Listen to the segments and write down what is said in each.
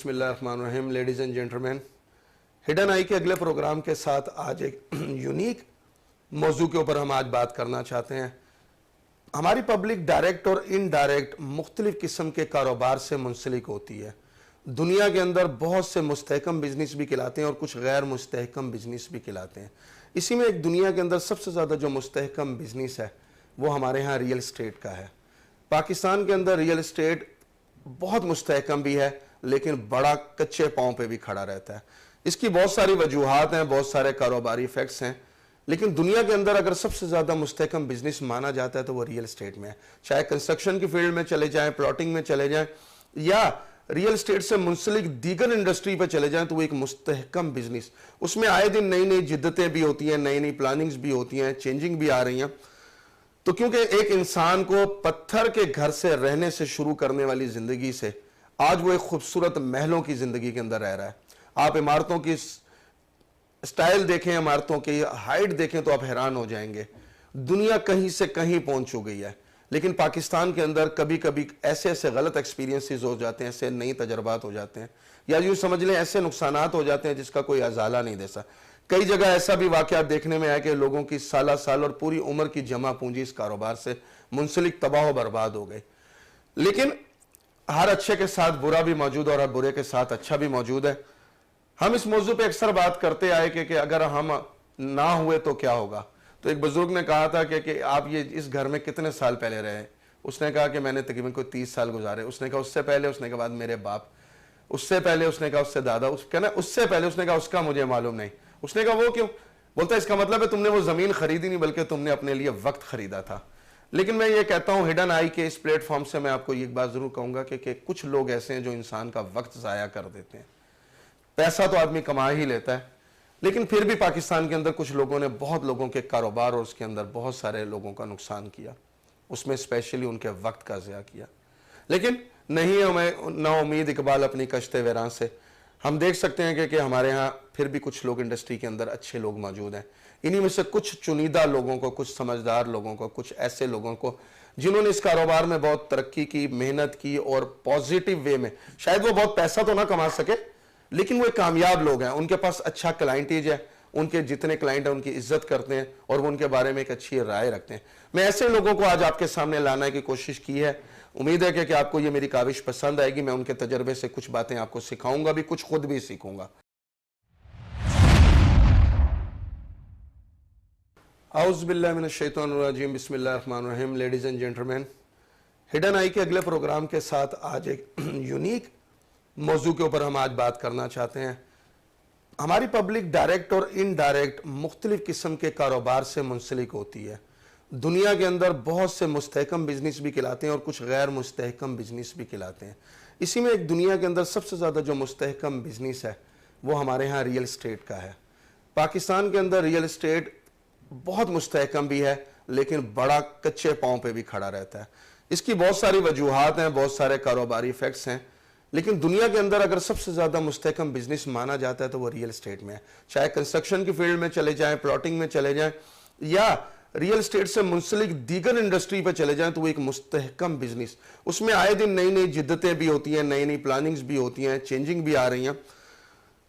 बिस्मिल्लाहिर्रहमानिर्रहीम। Ladies and gentleman, Hidden Eye के अगले प्रोग्राम के साथ आज एक यूनिक मौजू के ऊपर हम आज बात करना चाहते हैं। हमारी पब्लिक डायरेक्ट और इनडायरेक्ट मुख्तलिफ किस्म के कारोबार से मुंसलिक होती है। दुनिया के अंदर बहुत से मुस्तहकम बिजनेस भी खिलाते हैं और कुछ गैर मुस्तहकम बिजनेस भी खिलाते हैं। इसी में एक दुनिया के अंदर सबसे ज़्यादा जो मुस्तहकम बिजनेस है वो हमारे यहाँ रियल इस्टेट का है। पाकिस्तान के अंदर रियल इस्टेट बहुत मुस्तहकम भी है, लेकिन बड़ा कच्चे पांव पे भी खड़ा रहता है। इसकी बहुत सारी वजूहात हैं, बहुत सारे कारोबारी इफेक्ट्स हैं, लेकिन दुनिया के अंदर अगर सबसे ज़्यादा मुस्तहकम बिजनेस माना जाता है तो वो रियल इस्टेट में है। चाहे कंस्ट्रक्शन की फील्ड में चले जाएं, प्लॉटिंग में चले जाएं, या रियल इस्टेट से मुंसलिक दीगर इंडस्ट्री पर चले जाएं, तो वो एक मुस्तहकम बिजनेस, उसमें आए दिन नई नई जिद्दतें भी होती हैं, नई नई प्लानिंग्स भी होती हैं, चेंजिंग भी आ रही हैं। तो क्योंकि एक इंसान को पत्थर के घर से रहने से शुरू करने वाली जिंदगी से आज वो एक खूबसूरत महलों की जिंदगी के अंदर रह रहा है। आप इमारतों की स्टाइल देखें, इमारतों की हाइट देखें तो आप हैरान हो जाएंगे। दुनिया कहीं से कहीं पहुंच चुकी है, लेकिन पाकिस्तान के अंदर कभी कभी ऐसे ऐसे गलत एक्सपीरियंसेस हो जाते हैं, ऐसे नई तजर्बात हो जाते हैं, या यूं समझ लें ऐसे नुकसानात हो जाते हैं जिसका कोई अजाला नहीं दे सकता। कई जगह ऐसा भी वाकया देखने में आया कि लोगों की साला साल और पूरी उम्र की जमा पूंजी इस कारोबार से मुंसलिक तबाह बर्बाद हो गई। लेकिन हर अच्छे के साथ बुरा भी मौजूद है और हर बुरे के साथ अच्छा भी मौजूद है। हम इस मौजू पे अक्सर बात करते आए कि अगर हम ना हुए तो क्या होगा। तो एक बुजुर्ग ने कहा था कि आप ये इस घर में कितने साल पहले रहे। उसने कहा कि मैंने तकरीबन कोई 30 साल गुजारे। उसने कहा उससे पहले, उसने कहा बाद मेरे बाप, उससे पहले उसने कहा उससे दादा, उससे पहले उसने कहा उसका मुझे मालूम नहीं। उसने कहा वो क्यों? बोलता इसका मतलब है तुमने वो जमीन खरीदी नहीं, बल्कि तुमने अपने लिए वक्त खरीदा था। लेकिन मैं ये कहता हूं, हिडन आई के इस प्लेटफॉर्म से मैं आपको एक बात जरूर कहूंगा कि कुछ लोग ऐसे हैं जो इंसान का वक्त जाया कर देते हैं। पैसा तो आदमी कमा ही लेता है, लेकिन फिर भी पाकिस्तान के अंदर कुछ लोगों ने बहुत लोगों के कारोबार और उसके अंदर बहुत सारे लोगों का नुकसान किया, उसमें स्पेशली उनके वक्त का ज़या किया। लेकिन नहीं है हमें ना उम्मीद इकबाल अपनी कश्ते वैरान से। हम देख सकते हैं कि हमारे यहाँ फिर भी कुछ लोग इंडस्ट्री के अंदर अच्छे लोग मौजूद हैं। इन्हीं में से कुछ चुनिंदा लोगों को, कुछ समझदार लोगों को, कुछ ऐसे लोगों को जिन्होंने इस कारोबार में बहुत तरक्की की, मेहनत की और पॉजिटिव वे में, शायद वो बहुत पैसा तो ना कमा सके, लेकिन वो एक कामयाब लोग हैं। उनके पास अच्छा क्लाइंटेज है, उनके जितने क्लाइंट हैं उनकी इज्जत करते हैं और वो उनके बारे में एक अच्छी राय रखते हैं। मैं ऐसे लोगों को आज आपके सामने लाने की कोशिश की है। उम्मीद है कि आपको ये मेरी काविश पसंद आएगी। मैं उनके तजर्बे से कुछ बातें आपको सिखाऊंगा भी, कुछ खुद भी सीखूंगा। औज़ु बिल्लाहि मिनश शैतानिर रजीम, बिस्मिल्लाहिर्रहमानिर्रहीम। Ladies and gentleman, Hidden Eye के अगले प्रोग्राम के साथ आज एक यूनिक मौजू के ऊपर हम आज बात करना चाहते हैं। हमारी पब्लिक डायरेक्ट और इनडायरेक्ट मुख्तलिफ किस्म के कारोबार से मुंसलिक होती है। दुनिया के अंदर बहुत से मुस्तहकम बिजनेस भी खिलाते हैं और कुछ गैर मुस्तहकम बिजनेस भी खिलाते हैं। इसी में एक दुनिया के अंदर सबसे ज़्यादा जो मुस्तहकम बिजनेस है वो हमारे यहाँ रियल इस्टेट का है। पाकिस्तान के अंदर रियल इस्टेट बहुत मुस्तहकम भी है, लेकिन बड़ा कच्चे पांव पे भी खड़ा रहता है। इसकी बहुत सारी वजूहात हैं, बहुत सारे कारोबारी इफेक्ट्स हैं, लेकिन दुनिया के अंदर अगर सबसे ज़्यादा मुस्तहकम बिजनेस माना जाता है तो वो रियल इस्टेट में है। चाहे कंस्ट्रक्शन की फील्ड में चले जाएं, प्लॉटिंग में चले जाएं, या रियल इस्टेट से मुंसलिक दीगर इंडस्ट्री पर चले जाएं, तो वो एक मुस्तहकम बिजनेस, उसमें आए दिन नई नई जिद्दतें भी होती हैं, नई नई प्लानिंग्स भी होती हैं, चेंजिंग भी आ रही हैं।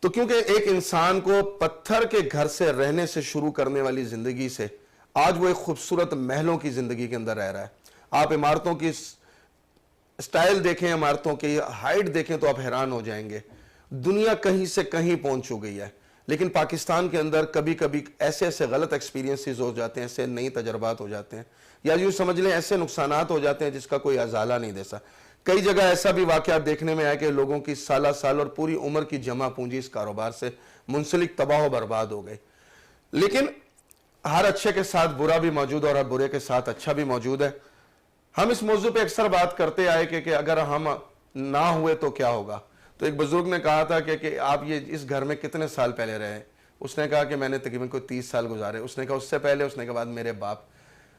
तो क्योंकि एक इंसान को पत्थर के घर से रहने से शुरू करने वाली जिंदगी से आज वो एक खूबसूरत महलों की जिंदगी के अंदर रह रहा है। आप इमारतों की स्टाइल देखें, इमारतों की हाइट देखें तो आप हैरान हो जाएंगे। दुनिया कहीं से कहीं पहुंच चुकी है, लेकिन पाकिस्तान के अंदर कभी कभी ऐसे ऐसे गलत एक्सपीरियंसेस हो जाते हैं, ऐसे नई तजर्बात हो जाते हैं, या यूं समझ लें ऐसे नुकसानात हो जाते हैं जिसका कोई अजाला नहीं दे सकता। कई जगह ऐसा भी वाकया देखने में आया कि लोगों की साला साल और पूरी उम्र की जमा पूंजी इस कारोबार से मुंसलिक तबाह बर्बाद हो गई। लेकिन हर अच्छे के साथ बुरा भी मौजूद है और हर बुरे के साथ अच्छा भी मौजूद है। हम इस मौजू पे अक्सर बात करते आए कि अगर हम ना हुए तो क्या होगा। तो एक बुजुर्ग ने कहा था कि आप ये इस घर में कितने साल पहले रहे। उसने कहा कि मैंने तकरीबन कोई 30 साल गुजारे। उसने कहा उससे पहले, उसने कहा बाद मेरे बाप,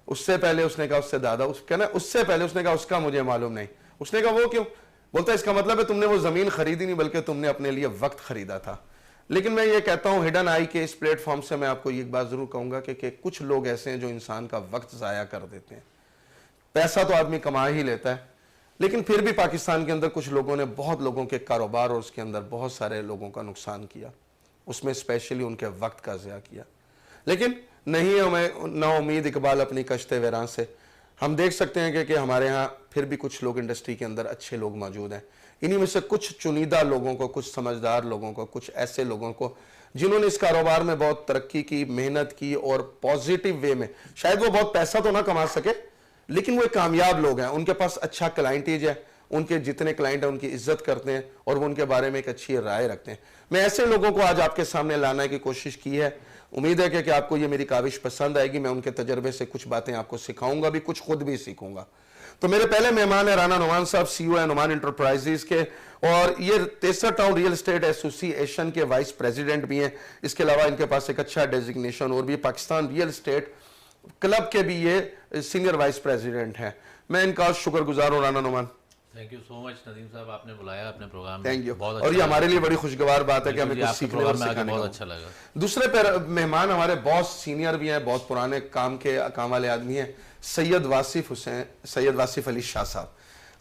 उससे पहले उसने कहा उससे दादा, उससे पहले उसने कहा उसका मुझे मालूम नहीं। उसने कहा वो क्यों? बोलता इसका मतलब है तुमने वो जमीन खरीदी नहीं, बल्कि तुमने अपने लिए वक्त खरीदा था। लेकिन मैं ये कहता हूं, हिडन आई के इस प्लेटफॉर्म से मैं आपको एक बात जरूर कहूंगा कि कुछ लोग ऐसे हैं जो इंसान का वक्त जाया कर देते हैं। पैसा तो आदमी कमा ही लेता है, लेकिन फिर भी पाकिस्तान के अंदर कुछ लोगों ने बहुत लोगों के कारोबार और उसके अंदर बहुत सारे लोगों का नुकसान किया, उसमें स्पेशली उनके वक्त का ज़िया किया। लेकिन नहीं हमें ना उम्मीद इकबाल अपनी कश्ते वैरान से। हम देख सकते हैं कि हमारे यहाँ फिर भी कुछ लोग इंडस्ट्री के अंदर अच्छे लोग मौजूद हैं। इन्हीं में से कुछ चुनिंदा लोगों को, कुछ समझदार लोगों को, कुछ ऐसे लोगों को जिन्होंने इस कारोबार में बहुत तरक्की की, मेहनत की और पॉजिटिव वे में, शायद वो बहुत पैसा तो ना कमा सके लेकिन वो कामयाब लोग हैं, उनके पास अच्छा क्लाइंटेज है, उनके जितने क्लाइंट हैं उनकी इज्जत करते हैं और वो उनके बारे में एक अच्छी राय रखते हैं। मैं ऐसे लोगों को आज आपके सामने लाने की कोशिश की है। उम्मीद है कि आपको ये मेरी काविश पसंद आएगी। मैं उनके तजर्बे से कुछ बातें आपको सिखाऊंगा भी, कुछ खुद भी सीखूंगा। तो मेरे पहले मेहमान है राना नुमान साहब, सीईओ है नुमान इंटरप्राइजेज के, और ये तेसर टाउन रियल एस्टेट एसोसिएशन के वाइस प्रेसिडेंट भी हैं। इसके अलावा इनके पास एक अच्छा डेजिग्नेशन और भी पाकिस्तान रियल एस्टेट क्लब के भी ये सीनियर वाइस प्रेसिडेंट हैं। मैं इनका शुक्रगुजार हूँ। Rana Numan, thank you so much Nadeem sahab, आपने बुलाया अपने प्रोग्राम में। Thank you. बहुत और ये हमारे लिए बड़ी खुशगवार बात है कि हमें कुछ सीखने और सिखाने बहुत को। अच्छा लगा। दूसरे मेहमान हमारे बहुत सीनियर भी हैं, बहुत पुराने काम वाले आदमी हैं, सैयद वासिफ अली शाह साहब।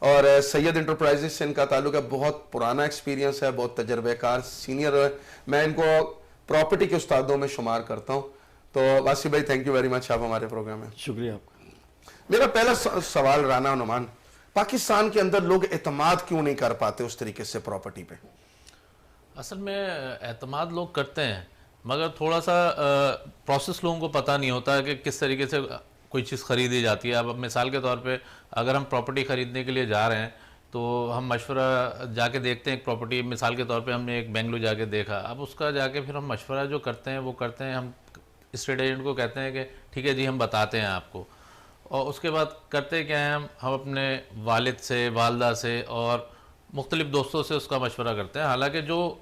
और सैयद इंटरप्राइजेस से इनका ताल्लुक है, बहुत पुराना एक्सपीरियंस है, बहुत तजर्बेकार सीनियर है। मैं इनको प्रॉपर्टी के उस्तादों में शुमार करता हूँ। तो वासिफ भाई, थैंक यू वेरी मच, आप हमारे प्रोग्राम में। शुक्रिया आपका। मेरा पहला सवाल राना नुमान, पाकिस्तान के अंदर लोग एतमाद क्यों नहीं कर पाते उस तरीके से प्रॉपर्टी पे? असल में एतमाद लोग करते हैं मगर थोड़ा सा प्रोसेस लोगों को पता नहीं होता है कि किस तरीके से कोई चीज़ ख़रीदी जाती है। अब मिसाल के तौर पे अगर हम प्रॉपर्टी ख़रीदने के लिए जा रहे हैं तो हम मशवरा जाके देखते हैं एक प्रॉपर्टी, मिसाल के तौर पे हमने एक बेंगलुरु जाके देखा, अब उसका जाके फिर हम मशवरा जो करते हैं वो करते हैं, हम स्टेट एजेंट को कहते हैं कि ठीक है जी हम बताते हैं आपको, और उसके बाद करते क्या हैं हम अपने वालिद से, वालदा से और मुख्तलिफ़ दोस्तों से उसका मशवरा करते हैं। हालांकि जो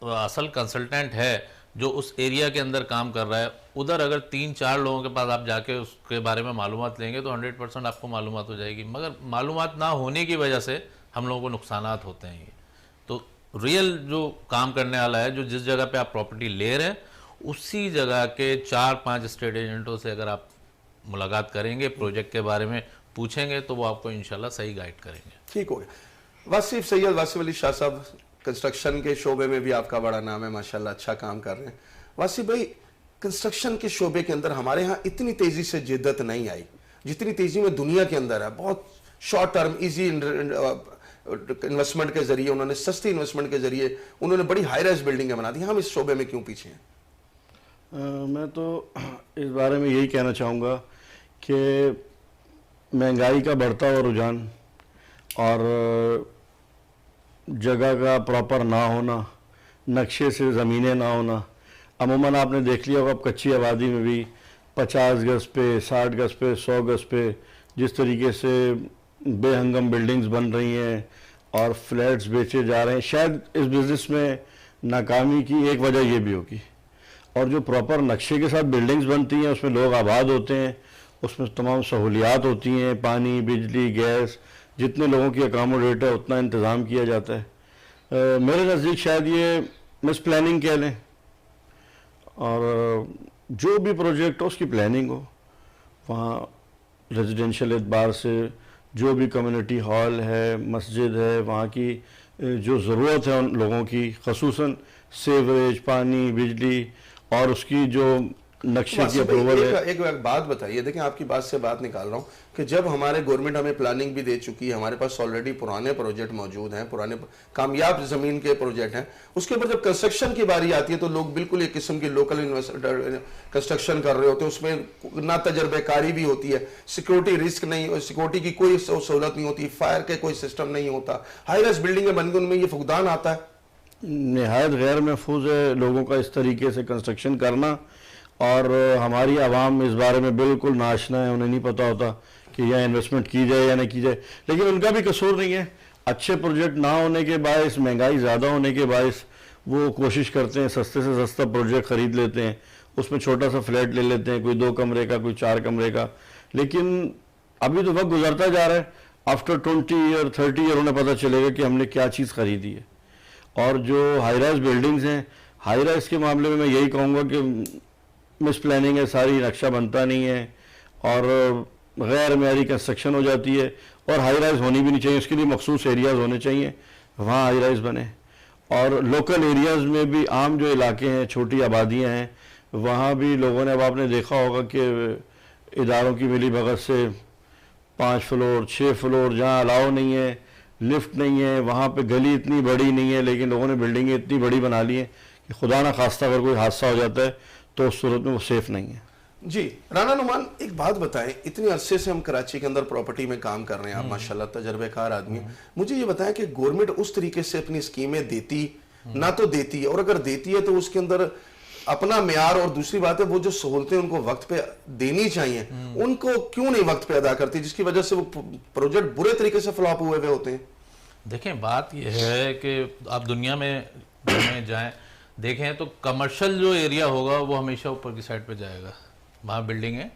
असल कंसल्टेंट है जो उस एरिया के अंदर काम कर रहा है, उधर अगर 3-4 लोगों के पास आप जाके उसके बारे में मालूमात लेंगे तो 100% आपको मालूमात हो जाएगी, मगर मालूमात ना होने की वजह से हम लोगों को नुकसानात होते हैं। ये तो रियल जो काम करने वाला है, जो जिस जगह पे आप प्रॉपर्टी ले रहे हैं उसी जगह के 4-5 स्टेट एजेंटों से अगर आप मुलाकात करेंगे, प्रोजेक्ट के बारे में पूछेंगे तो वो आपको इंशाल्लाह सही गाइड करेंगे। ठीक हो गया। सैयद वासिफ अली शाह साहब, कंस्ट्रक्शन के शोबे में भी आपका बड़ा नाम है, माशाल्लाह अच्छा काम कर रहे हैं। वासिफ भाई, कंस्ट्रक्शन के शोबे के अंदर हमारे यहाँ इतनी तेजी से जिद्दत नहीं आई जितनी तेजी में दुनिया के अंदर है। बहुत शॉर्ट टर्म इजी इन्वेस्टमेंट के जरिए, उन्होंने सस्ती इन्वेस्टमेंट के जरिए उन्होंने बड़ी हाई राइज बिल्डिंगें बना दी। हम इस शोबे में क्यों पीछे हैं? मैं तो इस बारे में यही कहना चाहूँगा कि महंगाई का बढ़ता हुआ रुझान और जगह का प्रॉपर ना होना, नक्शे से ज़मीनें ना होना। अमूमन आपने देख लिया होगा अब कच्ची आबादी में भी 50 गज़ पे, 60 गज़ पे, 100 गज़ पे जिस तरीके से बेहंगम बिल्डिंग्स बन रही हैं और फ्लैट्स बेचे जा रहे हैं। शायद इस बिज़नेस में नाकामी की एक वजह ये भी होगी। और जो प्रॉपर नक्शे के साथ बिल्डिंग्स बनती हैं उसमें लोग आबाद होते हैं, उसमें तमाम सहूलियात होती हैं, पानी, बिजली, गैस, जितने लोगों की अकोमोडेट है उतना इंतज़ाम किया जाता है। मेरे नज़दीक शायद ये मिस प्लानिंग कह लें, और जो भी प्रोजेक्ट हो उसकी प्लानिंग हो, वहाँ रेजिडेंशियल एतबार से जो भी कम्युनिटी हॉल है, मस्जिद है, वहाँ की जो ज़रूरत है उन लोगों की, ख़ुसूसन सीवरेज, पानी, बिजली और उसकी जो नक्शे की अप्रूवल है। एक बात बताइए, देखें आपकी बात से बात निकाल रहा हूँ कि जब हमारे गवर्नमेंट हमें प्लानिंग भी दे चुकी है, हमारे पास ऑलरेडी पुराने प्रोजेक्ट मौजूद हैं, पुराने कामयाब ज़मीन के प्रोजेक्ट हैं, उसके ऊपर जब कंस्ट्रक्शन की बारी आती है तो लोग बिल्कुल एक किस्म की लोकल कंस्ट्रक्शन कर रहे होते हैं, उसमें ना तजर्बेकारी भी होती है, सिक्योरिटी रिस्क नहीं, सिक्योरिटी की कोई सहूलत नहीं होती, फायर के कोई सिस्टम नहीं होता, हाई राइज बिल्डिंगें बन गई, उनमें ये फुकदान आता है। नहायत गैर महफूज है लोगों का इस तरीके से कंस्ट्रक्शन करना, और हमारी आवाम इस बारे में बिल्कुल नाशना है, उन्हें नहीं पता होता कि यह इन्वेस्टमेंट की जाए या नहीं की जाए। लेकिन उनका भी कसूर नहीं है, अच्छे प्रोजेक्ट ना होने के बायस, महंगाई ज़्यादा होने के बायस वो कोशिश करते हैं सस्ते से सस्ता प्रोजेक्ट ख़रीद लेते हैं, उसमें छोटा सा फ्लैट ले लेते हैं, कोई 2 कमरे का, कोई 4 कमरे का। लेकिन अभी तो वक्त गुजरता जा रहा है, आफ्टर 20 ईयर 30 ईयर उन्हें पता चलेगा कि हमने क्या चीज़ ख़रीदी है। और जो हाई राइज बिल्डिंग्स हैं, हाई राइज के मामले में मैं यही कहूँगा कि मिस प्लानिंग है, सारी नक्शा बनता नहीं है और गैर मेयारी कंस्ट्रक्शन हो जाती है, और हाई राइज होनी भी नहीं चाहिए, उसके लिए मखसूस एरियाज होने चाहिए, वहाँ हाई राइज बने। और लोकल एरियाज़ में भी आम जो इलाके हैं, छोटी आबादियाँ हैं, वहाँ भी लोगों ने, अब आपने देखा होगा कि इदारों की मिली भगत से 5 फ्लोर 6 फ्लोर जहाँ अलाउ नहीं है, लिफ्ट नहीं है, वहाँ पे गली इतनी बड़ी नहीं है, लेकिन लोगों ने बिल्डिंगें इतनी बड़ी बना ली हैं कि खुदा ना खास्ता अगर कोई हादसा हो जाता है तो उस सूरत में वो सेफ़ नहीं है। जी राना नुमान, एक बात बताएं, इतने अरसे से हम कराची के अंदर प्रॉपर्टी में काम कर रहे हैं, आप माशाल्लाह तजर्बेकार आदमी, मुझे ये बताएं कि गवर्नमेंट उस तरीके से अपनी स्कीमें देती ना तो देती है, और अगर देती है तो उसके अंदर अपना म्यार, और दूसरी बात है वो जो सहूलतें उनको वक्त पे देनी चाहिए उनको क्यों नहीं वक्त पे अदा करती, जिसकी वजह से वो प्रोजेक्ट बुरे तरीके से फ्लॉप हुए हुए होते हैं। देखें, बात यह है कि आप दुनिया में जाएं, देखें तो कमर्शियल जो एरिया होगा वो हमेशा ऊपर की साइड पे जाएगा, वहाँ बिल्डिंगें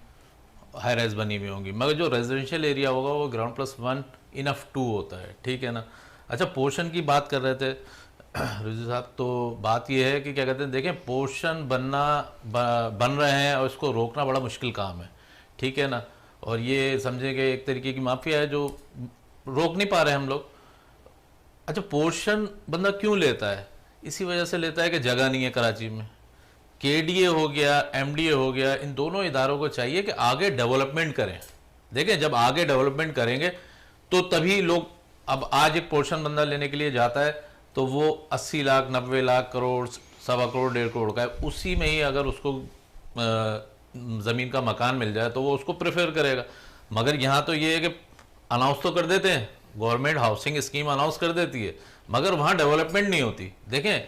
हाई राइज बनी हुई होंगी, मगर जो रेजिडेंशियल एरिया होगा वो ग्राउंड प्लस 1 इनफ 2 होता है, ठीक है ना। अच्छा, पोर्शन की बात कर रहे थे रिजू साहब, तो बात यह है कि क्या कहते हैं, देखें पोर्शन बन रहे हैं और इसको रोकना बड़ा मुश्किल काम है, ठीक है ना। और ये समझें कि एक तरीके की माफिया है जो रोक नहीं पा रहे हम लोग। अच्छा, पोर्शन बंदा क्यों लेता है? इसी वजह से लेता है कि जगह नहीं है कराची में। केडीए हो गया, एमडीए हो गया, इन दोनों इदारों को चाहिए कि आगे डेवलपमेंट करें। देखें, जब आगे डेवलपमेंट करेंगे तो तभी लोग, अब आज एक पोर्शन बंदा लेने के लिए जाता है तो वो 80 लाख 90 लाख करोड़ 1.25 करोड़ 1.5 करोड़ का है, उसी में ही अगर उसको ज़मीन का मकान मिल जाए तो वो उसको प्रेफर करेगा। मगर यहाँ तो ये है कि अनाउंस तो कर देते हैं, गवर्नमेंट हाउसिंग स्कीम अनाउंस कर देती है, मगर वहाँ डेवलपमेंट नहीं होती। देखें,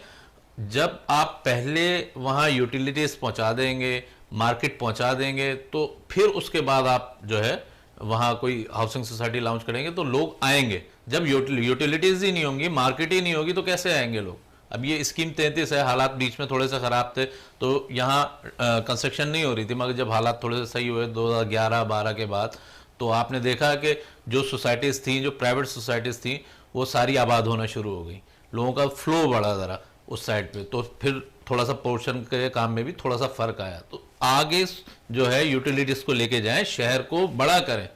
जब आप पहले वहाँ यूटिलिटीज़ पहुँचा देंगे, मार्केट पहुँचा देंगे, तो फिर उसके बाद आप जो है वहाँ कोई हाउसिंग सोसाइटी लॉन्च करेंगे तो लोग आएंगे। जब यूटिलिटीज़ ही नहीं होंगी, मार्केट ही नहीं होगी, तो कैसे आएंगे लोग? अब ये स्कीम 33 है, हालात बीच में थोड़े से ख़राब थे तो यहाँ कंस्ट्रक्शन नहीं हो रही थी, मगर जब हालात थोड़े से सही हुए 2011-12 के बाद, तो आपने देखा कि जो सोसाइटीज़ थी, जो प्राइवेट सोसाइटीज़ थी, वो सारी आबाद होना शुरू हो गई, लोगों का फ्लो बढ़ा ज़रा उस साइड पे, तो फिर थोड़ा सा पोर्शन के काम में भी थोड़ा सा फ़र्क आया। तो आगे जो है यूटिलिटीज़ को लेके जाएं, शहर को बड़ा करें,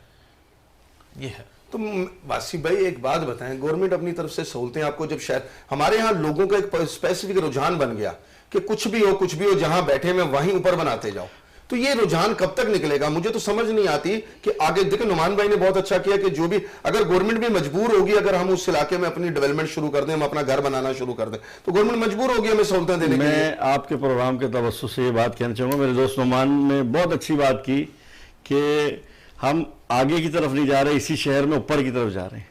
ये है। तो वासी भाई एक बात बताएं, गवर्नमेंट अपनी तरफ से सहूलतें आपको, जब शायद हमारे यहाँ लोगों का एक स्पेसिफिक रुझान बन गया कि कुछ भी हो जहां बैठे में वहीं ऊपर बनाते जाओ, तो ये रुझान कब तक निकलेगा? मुझे तो समझ नहीं आती कि आगे देखो, नुमान भाई ने बहुत अच्छा किया कि जो भी, अगर गवर्नमेंट भी मजबूर होगी, अगर हम उस इलाके में अपनी डेवलपमेंट शुरू कर दें, हम अपना घर बनाना शुरू कर दें, तो गवर्नमेंट मजबूर होगी हमें सहूलतें देने के लिए। मैं आपके प्रोग्राम के तवज्जुह से ये बात कहना चाहूँगा, मेरे दोस्त नुमान ने बहुत अच्छी बात की कि हम आगे की तरफ नहीं जा रहे, इसी शहर में ऊपर की तरफ जा रहे हैं।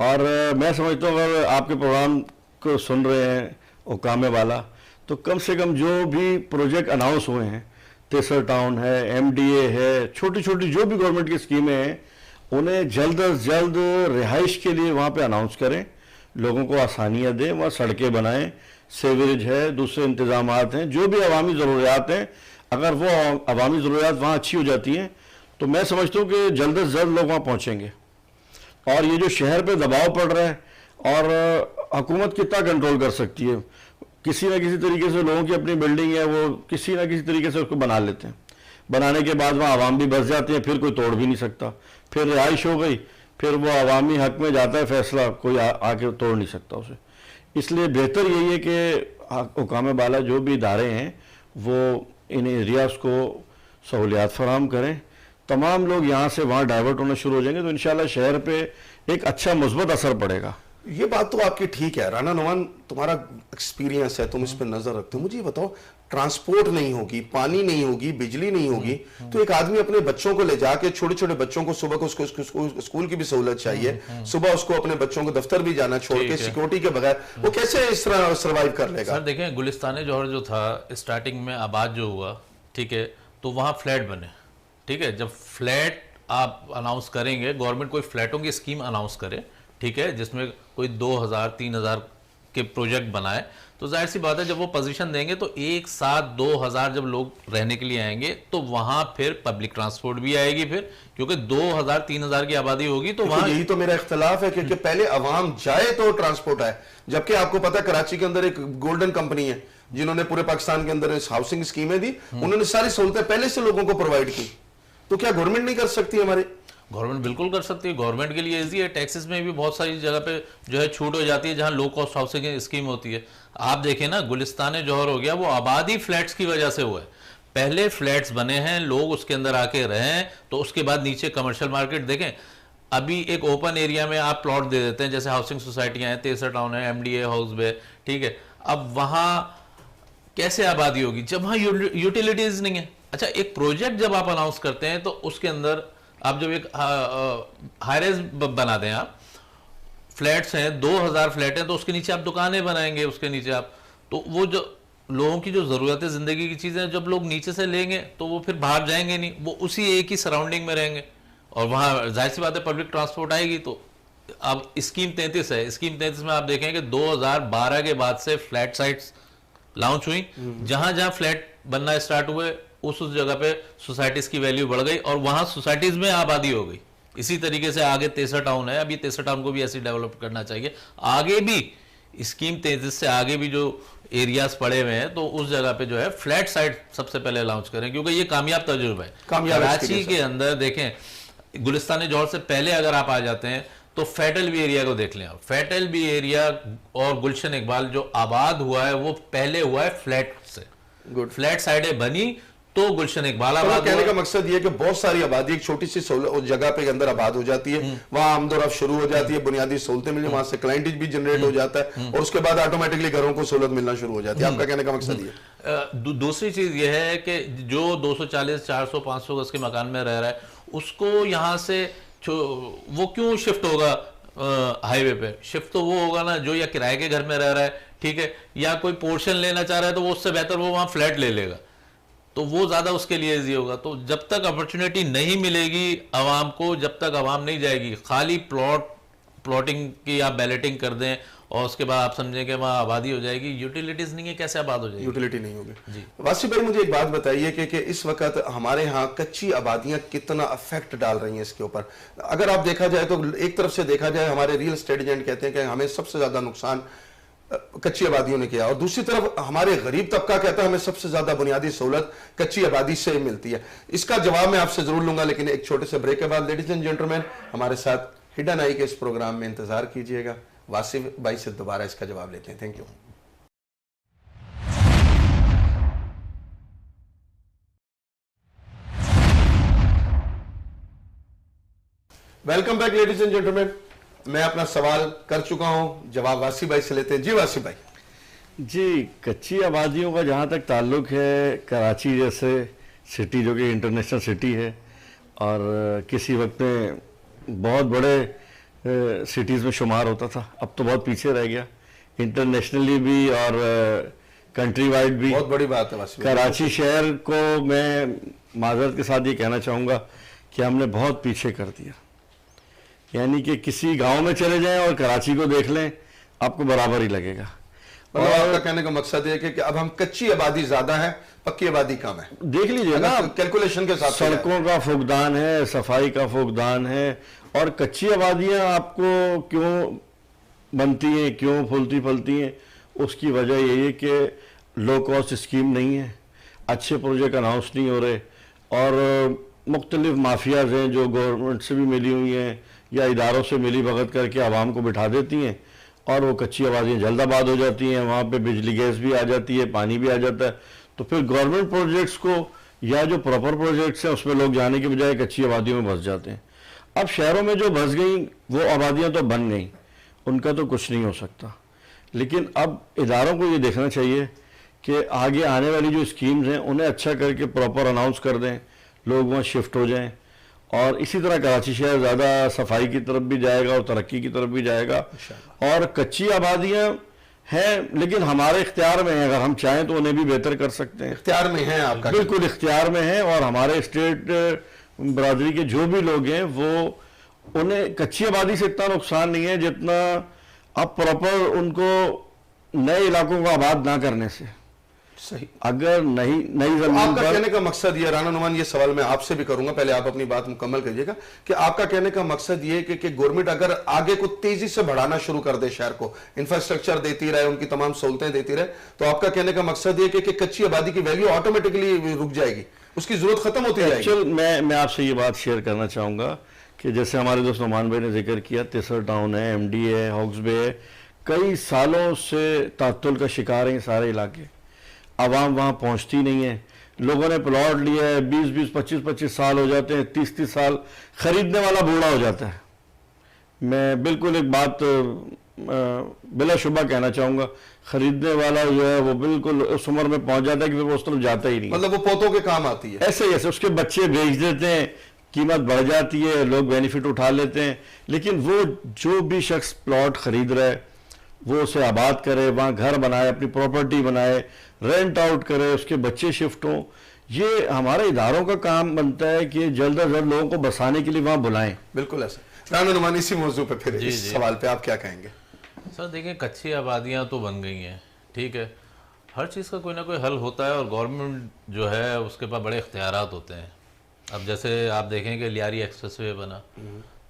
और मैं समझता हूँ अगर आपके प्रोग्राम को सुन रहे हैं हुकामे वाला, तो कम से कम जो भी प्रोजेक्ट अनाउंस हुए हैं, तेसर टाउन है, एमडीए है, छोटी छोटी जो भी गवर्नमेंट की स्कीमें हैं, उन्हें जल्द अज जल्द रिहाइश के लिए वहाँ पे अनाउंस करें, लोगों को आसानियाँ दें, वहाँ सड़कें बनाएं, सेवरेज है, दूसरे इंतजामात हैं, जो भी अवामी ज़रूरियात हैं, अगर वो अवामी ज़रूरियात वहाँ अच्छी हो जाती हैं तो मैं समझता हूँ कि जल्द अज जल्द लोग वहाँ पहुँचेंगे। और ये जो शहर पे दबाव पड़ रहा है, और हुकूमत कितना कंट्रोल कर सकती है, किसी न किसी तरीके से लोगों की अपनी बिल्डिंग है, वो किसी न किसी तरीके से उसको बना लेते हैं, बनाने के बाद वहाँ आवाम भी बस जाती है, फिर कोई तोड़ भी नहीं सकता, फिर रिहाइश हो गई, फिर वो अवामी हक में जाता है फैसला, कोई आके तोड़ नहीं सकता उसे। इसलिए बेहतर यही है कि हुकामे बाला जो भी इदारे हैं वो इन एरियाज़ को सहूलियात फराहम करें, तमाम लोग यहाँ से वहाँ डाइवर्ट होना शुरू हो जाएंगे तो इंशाल्लाह शहर पे एक अच्छा मुस्बत असर पड़ेगा। ये बात तो आपकी ठीक है। राना नुमान, तुम्हारा एक्सपीरियंस है, तुम इस पर नजर रखते हो, मुझे ये बताओ, ट्रांसपोर्ट नहीं होगी, पानी नहीं होगी, बिजली नहीं होगी, तो एक आदमी अपने बच्चों को ले जाके, छोटे छोटे बच्चों को सुबह को उसको स्कूल की भी सहूलत चाहिए, सुबह उसको अपने बच्चों को दफ्तर भी जाना छोड़ के, सिक्योरिटी के बगैर वो कैसे इस तरह सर्वाइव कर लेगा? सर देखें, गुलिस्तान जौहर जो था स्टार्टिंग में आबाद जो हुआ, ठीक है, तो वहाँ फ्लैट बने, ठीक है। जब फ्लैट आप अनाउंस करेंगे, गवर्नमेंट कोई फ्लैटों की स्कीम अनाउंस करे, ठीक है, जिसमें कोई 2000-3000 के प्रोजेक्ट बनाए, तो जाहिर सी बात है जब वो पोजीशन देंगे तो एक साथ 2000 जब लोग रहने के लिए आएंगे तो वहां फिर पब्लिक ट्रांसपोर्ट भी आएगी, फिर क्योंकि 2000-3000 की आबादी होगी तो वहां, यही तो मेरा इख्तलाफ है कि पहले अवाम जाए तो ट्रांसपोर्ट आए, जबकि आपको पता है कराची के अंदर एक गोल्डन कंपनी है जिन्होंने पूरे पाकिस्तान के अंदर हाउसिंग स्कीमें दी, उन्होंने सारी सहूलतें पहले से लोगों को प्रोवाइड की, तो क्या गवर्नमेंट नहीं कर सकती हमारे? गवर्नमेंट बिल्कुल कर सकती है, गवर्नमेंट के लिए इजी है। टैक्सेस में भी बहुत सारी जगह पे जो है छूट हो जाती है जहां लो कॉस्ट हाउसिंग की स्कीम होती है। आप देखें ना, गुलिस्तान जौहर हो गया, वो आबादी फ्लैट्स की वजह से हुआ है। पहले फ्लैट्स बने हैं, लोग उसके अंदर आके रहे हैं, तो उसके बाद नीचे कमर्शियल मार्केट देखें। अभी एक ओपन एरिया में आप प्लॉट दे देते हैं, जैसे हाउसिंग सोसाइटियां हैं, तेसर टाउन है, MDA हाउस वे, ठीक है। अब वहां कैसे आबादी होगी जब वहां यूटिलिटीज नहीं है? अच्छा, एक प्रोजेक्ट जब आप अनाउंस करते हैं तो उसके अंदर आप जब एक हाईराइज बना दें, आप फ्लैट्स हैं, 2000 फ्लैट हैं, तो उसके नीचे आप दुकानें बनाएंगे, उसके नीचे आप, तो वो जो लोगों की जो ज़रूरत है ज़िंदगी की चीज़ें जब लोग नीचे से लेंगे तो वो फिर बाहर जाएंगे नहीं, वो उसी एक ही सराउंडिंग में रहेंगे। और वहाँ जाहिर सी बात है पब्लिक ट्रांसपोर्ट आएगी। तो अब स्कीम 33 है, स्कीम 33 में आप देखें कि 2012 के बाद से फ्लैट साइट्स लॉन्च हुई, जहां जहां फ्लैट बनना स्टार्ट हुए उस जगह पे सोसाइटीज की वैल्यू बढ़ गई और वहां सोसाइटीज में आबादी हो गई। इसी तरीके से आगे तेसर टाउन है, अभी तेसर टाउन को भी ऐसे डेवलप करना चाहिए। आगे भी स्कीम 33 से आगे भी जो एरियाज पड़े हुए हैं तो उस जगह पे जो है फ्लैट साइट सबसे पहले लॉन्च करें, क्योंकि ये कामयाब तजुर्बा है। कराची के अंदर देखें, गुलिस्तान जौहर से पहले अगर आप आ जाते हैं तो फैटल बी एरिया को देख लें आप। फैटल बी एरिया और गुलशन इकबाल जो आबाद हुआ है वो पहले हुआ है फ्लैट से। गुड, फ्लैट साइडें बनी तो गुलशन इकबाल आबाद। कहने का मकसद ये है कि बहुत सारी आबादी एक छोटी सी जगह पे अंदर आबाद हो जाती है, वहां आमदोरफ्त शुरू हो जाती है, बुनियादी सहूलतें मिली, वहां से क्लाइंटेज भी जनरेट हो जाता है और उसके बाद ऑटोमेटिकली घरों को सहूलत मिलना शुरू हो जाती है। आपका कहने का मकसद ये दूसरी चीज ये है कि जो 240, 400, 500 गज के मकान में रह रहा है उसको यहां से वो क्यों शिफ्ट होगा हाईवे पे? शिफ्ट तो वो होगा ना जो या किराए के घर में रह रहा है, ठीक है, या कोई पोर्शन लेना चाह रहा है तो वो उससे बेहतर वो वहां फ्लैट ले लेगा, तो वो ज्यादा उसके लिए इजी होगा। तो जब तक अपॉर्चुनिटी नहीं मिलेगी आवाम को, जब तक आवाम नहीं जाएगी, खाली प्लॉटिंग की आप बैलेटिंग कर दें और उसके बाद आप समझें कि वहाँ आबादी हो जाएगी, यूटिलिटीज नहीं है, कैसे आबाद हो जाएगी? यूटिलिटी नहीं होगी। वासी भाई मुझे एक बात बताइए कि इस वक्त हमारे यहाँ कच्ची आबादियाँ कितना अफेक्ट डाल रही हैं इसके ऊपर? अगर आप देखा जाए तो एक तरफ से देखा जाए हमारे रियल एस्टेट एजेंट कहते हैं कि हमें सबसे ज्यादा नुकसान कच्ची आबादियों ने किया, और दूसरी तरफ हमारे गरीब तबका कहता है हमें सबसे ज्यादा बुनियादी सहूलत कच्ची आबादी से मिलती है। इसका जवाब मैं आपसे जरूर लूंगा, लेकिन एक छोटे से ब्रेक के बाद लेडीज एंड जेंटलमैन हमारे साथ हिडन आई के इस प्रोग्राम में इंतजार कीजिएगा। वासिफ भाई से दोबारा इसका जवाब लेते हैं। Thank you. Welcome back ladies and gentleman. मैं अपना सवाल कर चुका हूं, जवाब वासी भाई से लेते हैं। जी वासी भाई। जी, कच्ची आबादियों का जहाँ तक ताल्लुक है, कराची जैसे सिटी जो कि इंटरनेशनल सिटी है और किसी वक्त में बहुत बड़े सिटीज़ में शुमार होता था, अब तो बहुत पीछे रह गया, इंटरनेशनली भी और कंट्री वाइड भी। बहुत बड़ी बात है वासी भाई। कराची शहर को मैं माजरत के साथ ये कहना चाहूँगा कि हमने बहुत पीछे कर दिया। यानी कि किसी गांव में चले जाएं और कराची को देख लें, आपको बराबर ही लगेगा। और आपका कहने का मकसद है कि अब हम कच्ची आबादी ज्यादा है, पक्की आबादी कम है। देख लीजिए ना, कैलकुलेशन के साथ सड़कों का फुकदान है, सफाई का फुकदान है, और कच्ची आबादियां आपको क्यों बनती हैं, क्यों फूलती फलती हैं? उसकी वजह यही है कि लो कॉस्ट स्कीम नहीं है, अच्छे प्रोजेक्ट अनाउंस नहीं हो रहे, और मुख्तलिफ माफियाज हैं जो गवर्नमेंट से भी मिली हुई हैं या इदारों से मिली भगत करके आवाम को बिठा देती हैं और वो कच्ची आबादियाँ जल्द आबाद हो जाती हैं। वहाँ पे बिजली गैस भी आ जाती है, पानी भी आ जाता है, तो फिर गवर्नमेंट प्रोजेक्ट्स को या जो प्रॉपर प्रोजेक्ट्स हैं उसमें लोग जाने के बजाय कच्ची आबादियों में बस जाते हैं। अब शहरों में जो बस गई वो आबादियाँ तो बन गई, उनका तो कुछ नहीं हो सकता, लेकिन अब इदारों को ये देखना चाहिए कि आगे आने वाली जो स्कीम्स हैं उन्हें अच्छा करके प्रॉपर अनाउंस कर दें, लोग वहाँ शिफ्ट हो जाएं, और इसी तरह कराची शहर ज़्यादा सफाई की तरफ भी जाएगा और तरक्की की तरफ भी जाएगा। और कच्ची आबादियाँ हैं लेकिन हमारे इख्तियार में हैं, अगर हम चाहें तो उन्हें भी बेहतर कर सकते हैं। इख्तियार में है आपका? बिल्कुल इख्तियार में है, और हमारे स्टेट बरादरी के जो भी लोग हैं वो, उन्हें कच्ची आबादी से इतना नुकसान नहीं है जितना अब प्रॉपर उनको नए इलाकों को आबाद ना करने से। सही। अगर नई जमीन आपका पर, कहने का मकसद ये, राना नुमान ये सवाल मैं आपसे भी करूंगा, पहले आप अपनी बात मुकम्मल करिएगा, कि आपका कहने का मकसद ये कि गवर्नमेंट अगर आगे को तेजी से बढ़ाना शुरू कर दे, शहर को इंफ्रास्ट्रक्चर देती रहे, उनकी तमाम सहूलतें देती रहे, तो आपका कहने का मकसद ये कि कच्ची आबादी की वैल्यू ऑटोमेटिकली रुक जाएगी, उसकी जरूरत खत्म होती जाएगी। एक्चुअल मैं आपसे ये बात शेयर करना चाहूंगा कि जैसे हमारे दोस्त नुमान भाई ने जिक्र किया, तिसर टाउन है, एमडी है, हॉक्स बे है, कई सालों से तातुल का शिकार हैं सारे इलाके। आवाम वहाँ पहुँचती नहीं है। लोगों ने प्लॉट लिया है, 20-20, 25-25 साल हो जाते हैं, 30-30 साल, खरीदने वाला बूढ़ा हो जाता है। मैं बिल्कुल एक बात बिला शुबा कहना चाहूँगा, खरीदने वाला जो है वो बिल्कुल उस उम्र में पहुँच जाता है कि वो उस तरफ जाता ही नहीं। मतलब वो पोतों के काम आती है। ऐसे ऐसे उसके बच्चे बेच देते हैं, कीमत बढ़ जाती है, लोग बेनिफिट उठा लेते हैं। लेकिन वो जो भी शख्स प्लॉट खरीद रहा है वो उसे आबाद करे, वहाँ घर बनाए, अपनी प्रॉपर्टी बनाए, रेंट आउट करे, उसके बच्चे शिफ्ट हों। ये हमारे इदारों का काम बनता है कि जल्द अज जल्द लोगों को बसाने के लिए वहाँ बुलाएं। बिल्कुल ऐसा। राना नुमान, इसी मौजू पे फिर इस सवाल पे आप क्या कहेंगे? सर देखिए, कच्ची आबादियाँ तो बन गई हैं, ठीक है, हर चीज़ का कोई ना कोई हल होता है और गवर्नमेंट जो है उसके पास बड़े इख्तियारात होते हैं। अब जैसे आप देखें कि लियारी एक्सप्रेसवे बना,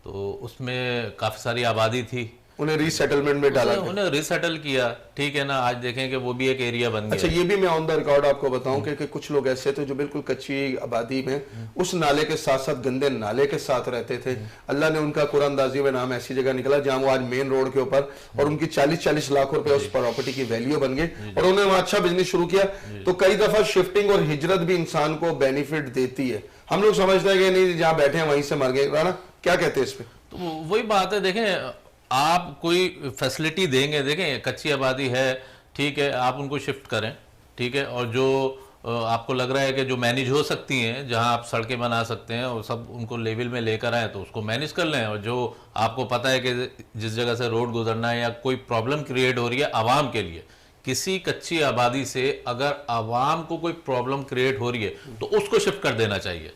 तो उसमें काफ़ी सारी आबादी थी, उन्हें रीसेटलमेंट में डाला, उन्हें रीसेटल किया, ठीक है ना। आज देखें कि वो भी एक एरिया बन गया। अच्छा, ये भी मैं ऑन द रिकॉर्ड आपको बताऊं कि कुछ लोग ऐसे थे जो बिल्कुल कच्ची आबादी में उस नाले के साथ साथ गंदे नाले के साथ रहते थे। अल्लाह ने उनका कुरानदाजी में नाम ऐसी जगह निकला जहां वो आज मेन रोड के ऊपर, और उनकी 40-40 लाख रुपए उस प्रॉपर्टी की वैल्यू बन गई और उन्होंने वहां अच्छा बिजनेस शुरू किया। तो कई दफा शिफ्टिंग और हिजरत भी इंसान को बेनिफिट देती है। हम लोग समझते हैं कि नहीं, जहाँ बैठे हैं वहीं से मर गए। राना क्या कहते हैं इस पे? तो वही बात है, देखें आप कोई फैसिलिटी देंगे, देखें कच्ची आबादी है, ठीक है, आप उनको शिफ्ट करें, ठीक है, और जो आपको लग रहा है कि जो मैनेज हो सकती हैं, जहां आप सड़कें बना सकते हैं और सब उनको लेवल में लेकर आए तो उसको मैनेज कर लें। और जो आपको पता है कि जिस जगह से रोड गुजरना है या कोई प्रॉब्लम क्रिएट हो रही है आवाम के लिए, किसी कच्ची आबादी से अगर आवाम को कोई प्रॉब्लम क्रिएट हो रही है तो उसको शिफ्ट कर देना चाहिए।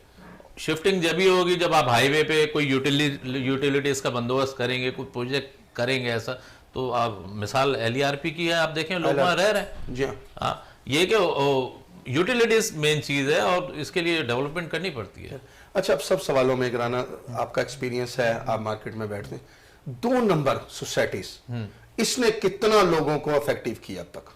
शिफ्टिंग जब ही होगी जब आप हाईवे पे कोई यूटिलिटीज का बंदोबस्त करेंगे, कोई प्रोजेक्ट करेंगे ऐसा। तो आप मिसाल LERP की है, आप देखें लोग वहाँ रह रहे हैं। जी हाँ, ये कि यूटिलिटीज मेन चीज़ है और इसके लिए डेवलपमेंट करनी पड़ती है। अच्छा, अब सब सवालों में राना आपका एक्सपीरियंस है, आप मार्केट में बैठते हैं, 2 नंबर सोसाइटीज, इसने कितना लोगों को अफेक्टिव किया अब तक?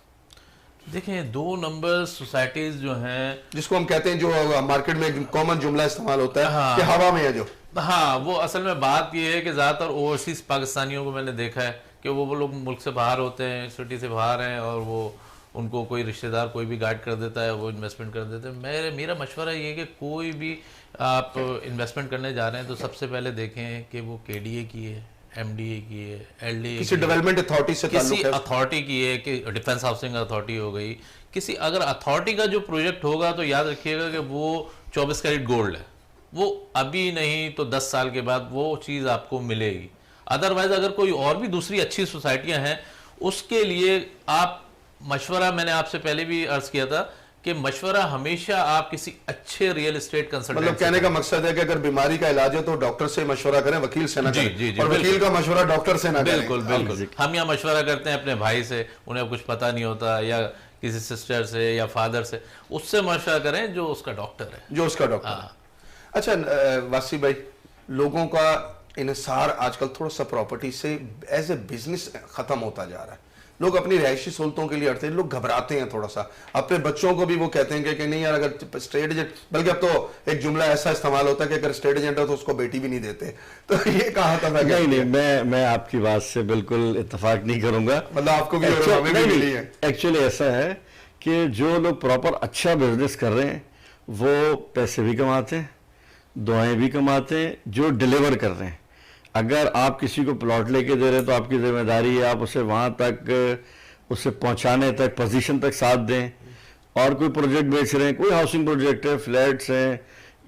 देखिए 2 नंबर सोसाइटीज जो हैं, जिसको हम कहते हैं, जो मार्केट में कॉमन जुमला इस्तेमाल होता है, हाँ, कि हवा में है जो, हाँ, वो असल में बात ये है कि ज़्यादातर ओवरसीज पाकिस्तानियों को मैंने देखा है कि वो लोग मुल्क से बाहर होते हैं, सिटी से बाहर हैं, और वो उनको कोई रिश्तेदार कोई भी गाइड कर देता है, वो इन्वेस्टमेंट कर देते हैं। मेरा मशवरा ये है कि कोई भी आप इन्वेस्टमेंट करने जा रहे हैं तो सबसे पहले देखें कि वो KDA की है, MDA की है, LDA किसी डेवलपमेंट अथॉरिटी से किसी अथॉरिटी की है, कि डिफेंस हाउसिंग अथॉरिटी हो गई, किसी अगर अथॉरिटी का जो प्रोजेक्ट होगा तो याद रखिएगा कि वो 24 कैरेट गोल्ड है, वो अभी नहीं तो 10 साल के बाद वो चीज़ आपको मिलेगी। अदरवाइज अगर कोई और भी दूसरी अच्छी सोसाइटियां हैं उसके लिए आप मशवरा, मैंने आपसे पहले भी अर्ज किया था कि मशवरा हमेशा आप किसी अच्छे रियल एस्टेट कंसल्टेंट, मतलब कहने का मकसद है कि अगर बीमारी का इलाज है तो डॉक्टर से मशवरा करें, वकील से ना करें, और वकील का मशवरा डॉक्टर से ना करें। बिल्कुल बिल्कुल। हम यहाँ मशवरा करते हैं अपने भाई से, उन्हें कुछ पता नहीं होता, या किसी सिस्टर से या फादर से, उससे मशवरा करें जो उसका डॉक्टर है, जो उसका डॉक्टर है। अच्छा वासी भाई, लोगों का इन्हिसार आजकल थोड़ा सा प्रॉपर्टी से एज ए बिजनेस खत्म होता जा रहा है। लोग अपनी रिहायशी सहूलतों के लिए अड़ते हैं, लोग घबराते हैं थोड़ा सा, अपने बच्चों को भी वो कहते हैं कि नहीं यार, अगर स्टेट एजेंट, बल्कि अब तो एक जुमला ऐसा इस्तेमाल होता है कि अगर स्टेट एजेंट है तो उसको बेटी भी नहीं देते। तो ये कहा था? नहीं, मैं आपकी बात से बिल्कुल इत्तेफाक नहीं करूंगा। मतलब आपको भी मिली है? एक्चुअली ऐसा है कि जो लोग प्रॉपर अच्छा बिजनेस कर रहे हैं वो पैसे भी कमाते हैं, दुआएं भी कमाते हैं, जो डिलीवर कर रहे हैं। अगर आप किसी को प्लॉट लेके दे रहे हैं तो आपकी जिम्मेदारी है आप उसे वहाँ तक, उसे पहुँचाने तक, पोजीशन तक साथ दें। और कोई प्रोजेक्ट बेच रहे हैं, कोई हाउसिंग प्रोजेक्ट है, फ्लैट्स हैं,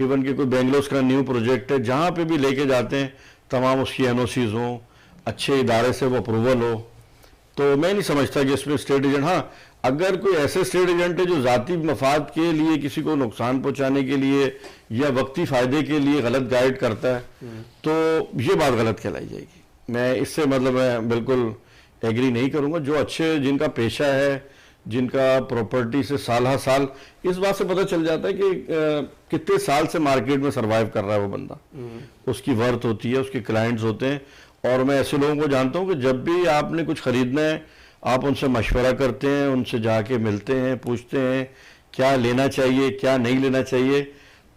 इवन कि कोई बेंगलोर का न्यू प्रोजेक्ट है, जहाँ पे भी लेके जाते हैं तमाम उसकी NOCs हों, अच्छे इदारे से वो अप्रूवल हो। तो मैं नहीं समझता कि इसमें स्टेट एजेंट, हाँ अगर कोई ऐसे स्टेट एजेंट है जो ज़ाती मफाद के लिए किसी को नुकसान पहुंचाने के लिए या वक्ती फ़ायदे के लिए गलत गाइड करता है तो ये बात गलत कहलाई जाएगी। मैं इससे मतलब मैं बिल्कुल एग्री नहीं करूँगा। जो अच्छे, जिनका पेशा है, जिनका प्रॉपर्टी से साल हर साल, इस बात से पता चल जाता है कि कितने साल से मार्केट में सर्वाइव कर रहा है वो बंदा, उसकी वर्थ होती है, उसके क्लाइंट्स होते हैं। और मैं ऐसे लोगों को जानता हूँ कि जब भी आपने कुछ खरीदना है आप उनसे मशवरा करते हैं, उनसे जाके मिलते हैं, पूछते हैं क्या लेना चाहिए क्या नहीं लेना चाहिए।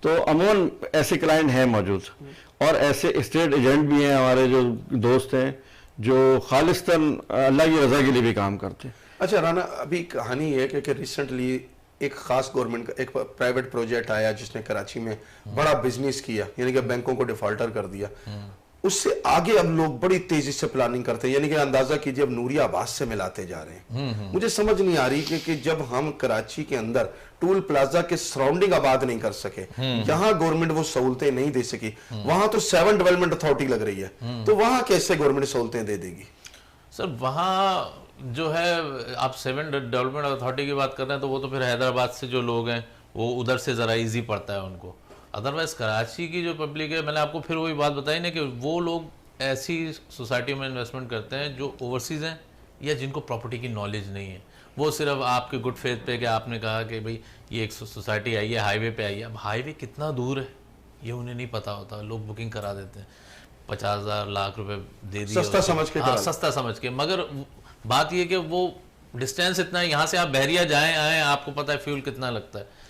तो अमूमन ऐसे क्लाइंट हैं मौजूद। और ऐसे स्टेट एजेंट भी हैं हमारे जो दोस्त हैं जो खालिस्तन अल्लाह की रज़ा के लिए भी काम करते हैं। अच्छा राना, अभी कहानी ये है कि रिसेंटली एक खास गवर्नमेंट का एक प्राइवेट प्रोजेक्ट आया जिसने कराची में बड़ा बिजनेस किया, यानी कि बैंकों को डिफॉल्टर कर दिया। उससे आगे अब लोग बड़ी तेजी से प्लानिंग करते हैं, यानी कि अंदाजा कीजिए अब नूरिया आबाद से मिलाते जा रहे हैं। मुझे समझ नहीं आ रही कि जब हम कराची के अंदर टूल प्लाजा के सराउंडिंग आबाद नहीं कर सके, यहाँ गवर्नमेंट वो सहूलतें नहीं दे सकी, वहां तो 7 डेवलपमेंट अथॉरिटी लग रही है, तो वहां कैसे गवर्नमेंट सहूलतें दे देगी? सर वहाँ जो है आप 7 डेवलपमेंट अथॉरिटी की बात कर रहे हैं तो वो तो फिर हैदराबाद से जो लोग हैं वो उधर से ज़रा इजी पड़ता है उनको। अदरवाइज कराची की जो पब्लिक है, मैंने आपको फिर वही बात बताई ना कि वो लोग ऐसी सोसाइटी में इन्वेस्टमेंट करते हैं जो ओवरसीज़ हैं या जिनको प्रॉपर्टी की नॉलेज नहीं है। वो सिर्फ आपके गुड फेथ पे कि आपने कहा कि भाई ये एक सोसाइटी आई है, हाईवे पे आई है। अब हाईवे कितना दूर है ये उन्हें नहीं पता होता, लोग बुकिंग करा देते हैं, 50,000 लाख रुपए दे दिए सस्ता समझ के। हाँ, सस्ता समझ के। मगर बात ये कि वो डिस्टेंस इतना है, यहाँ से आप बहरिया जाएं आए, आपको पता है फ्यूल कितना लगता है।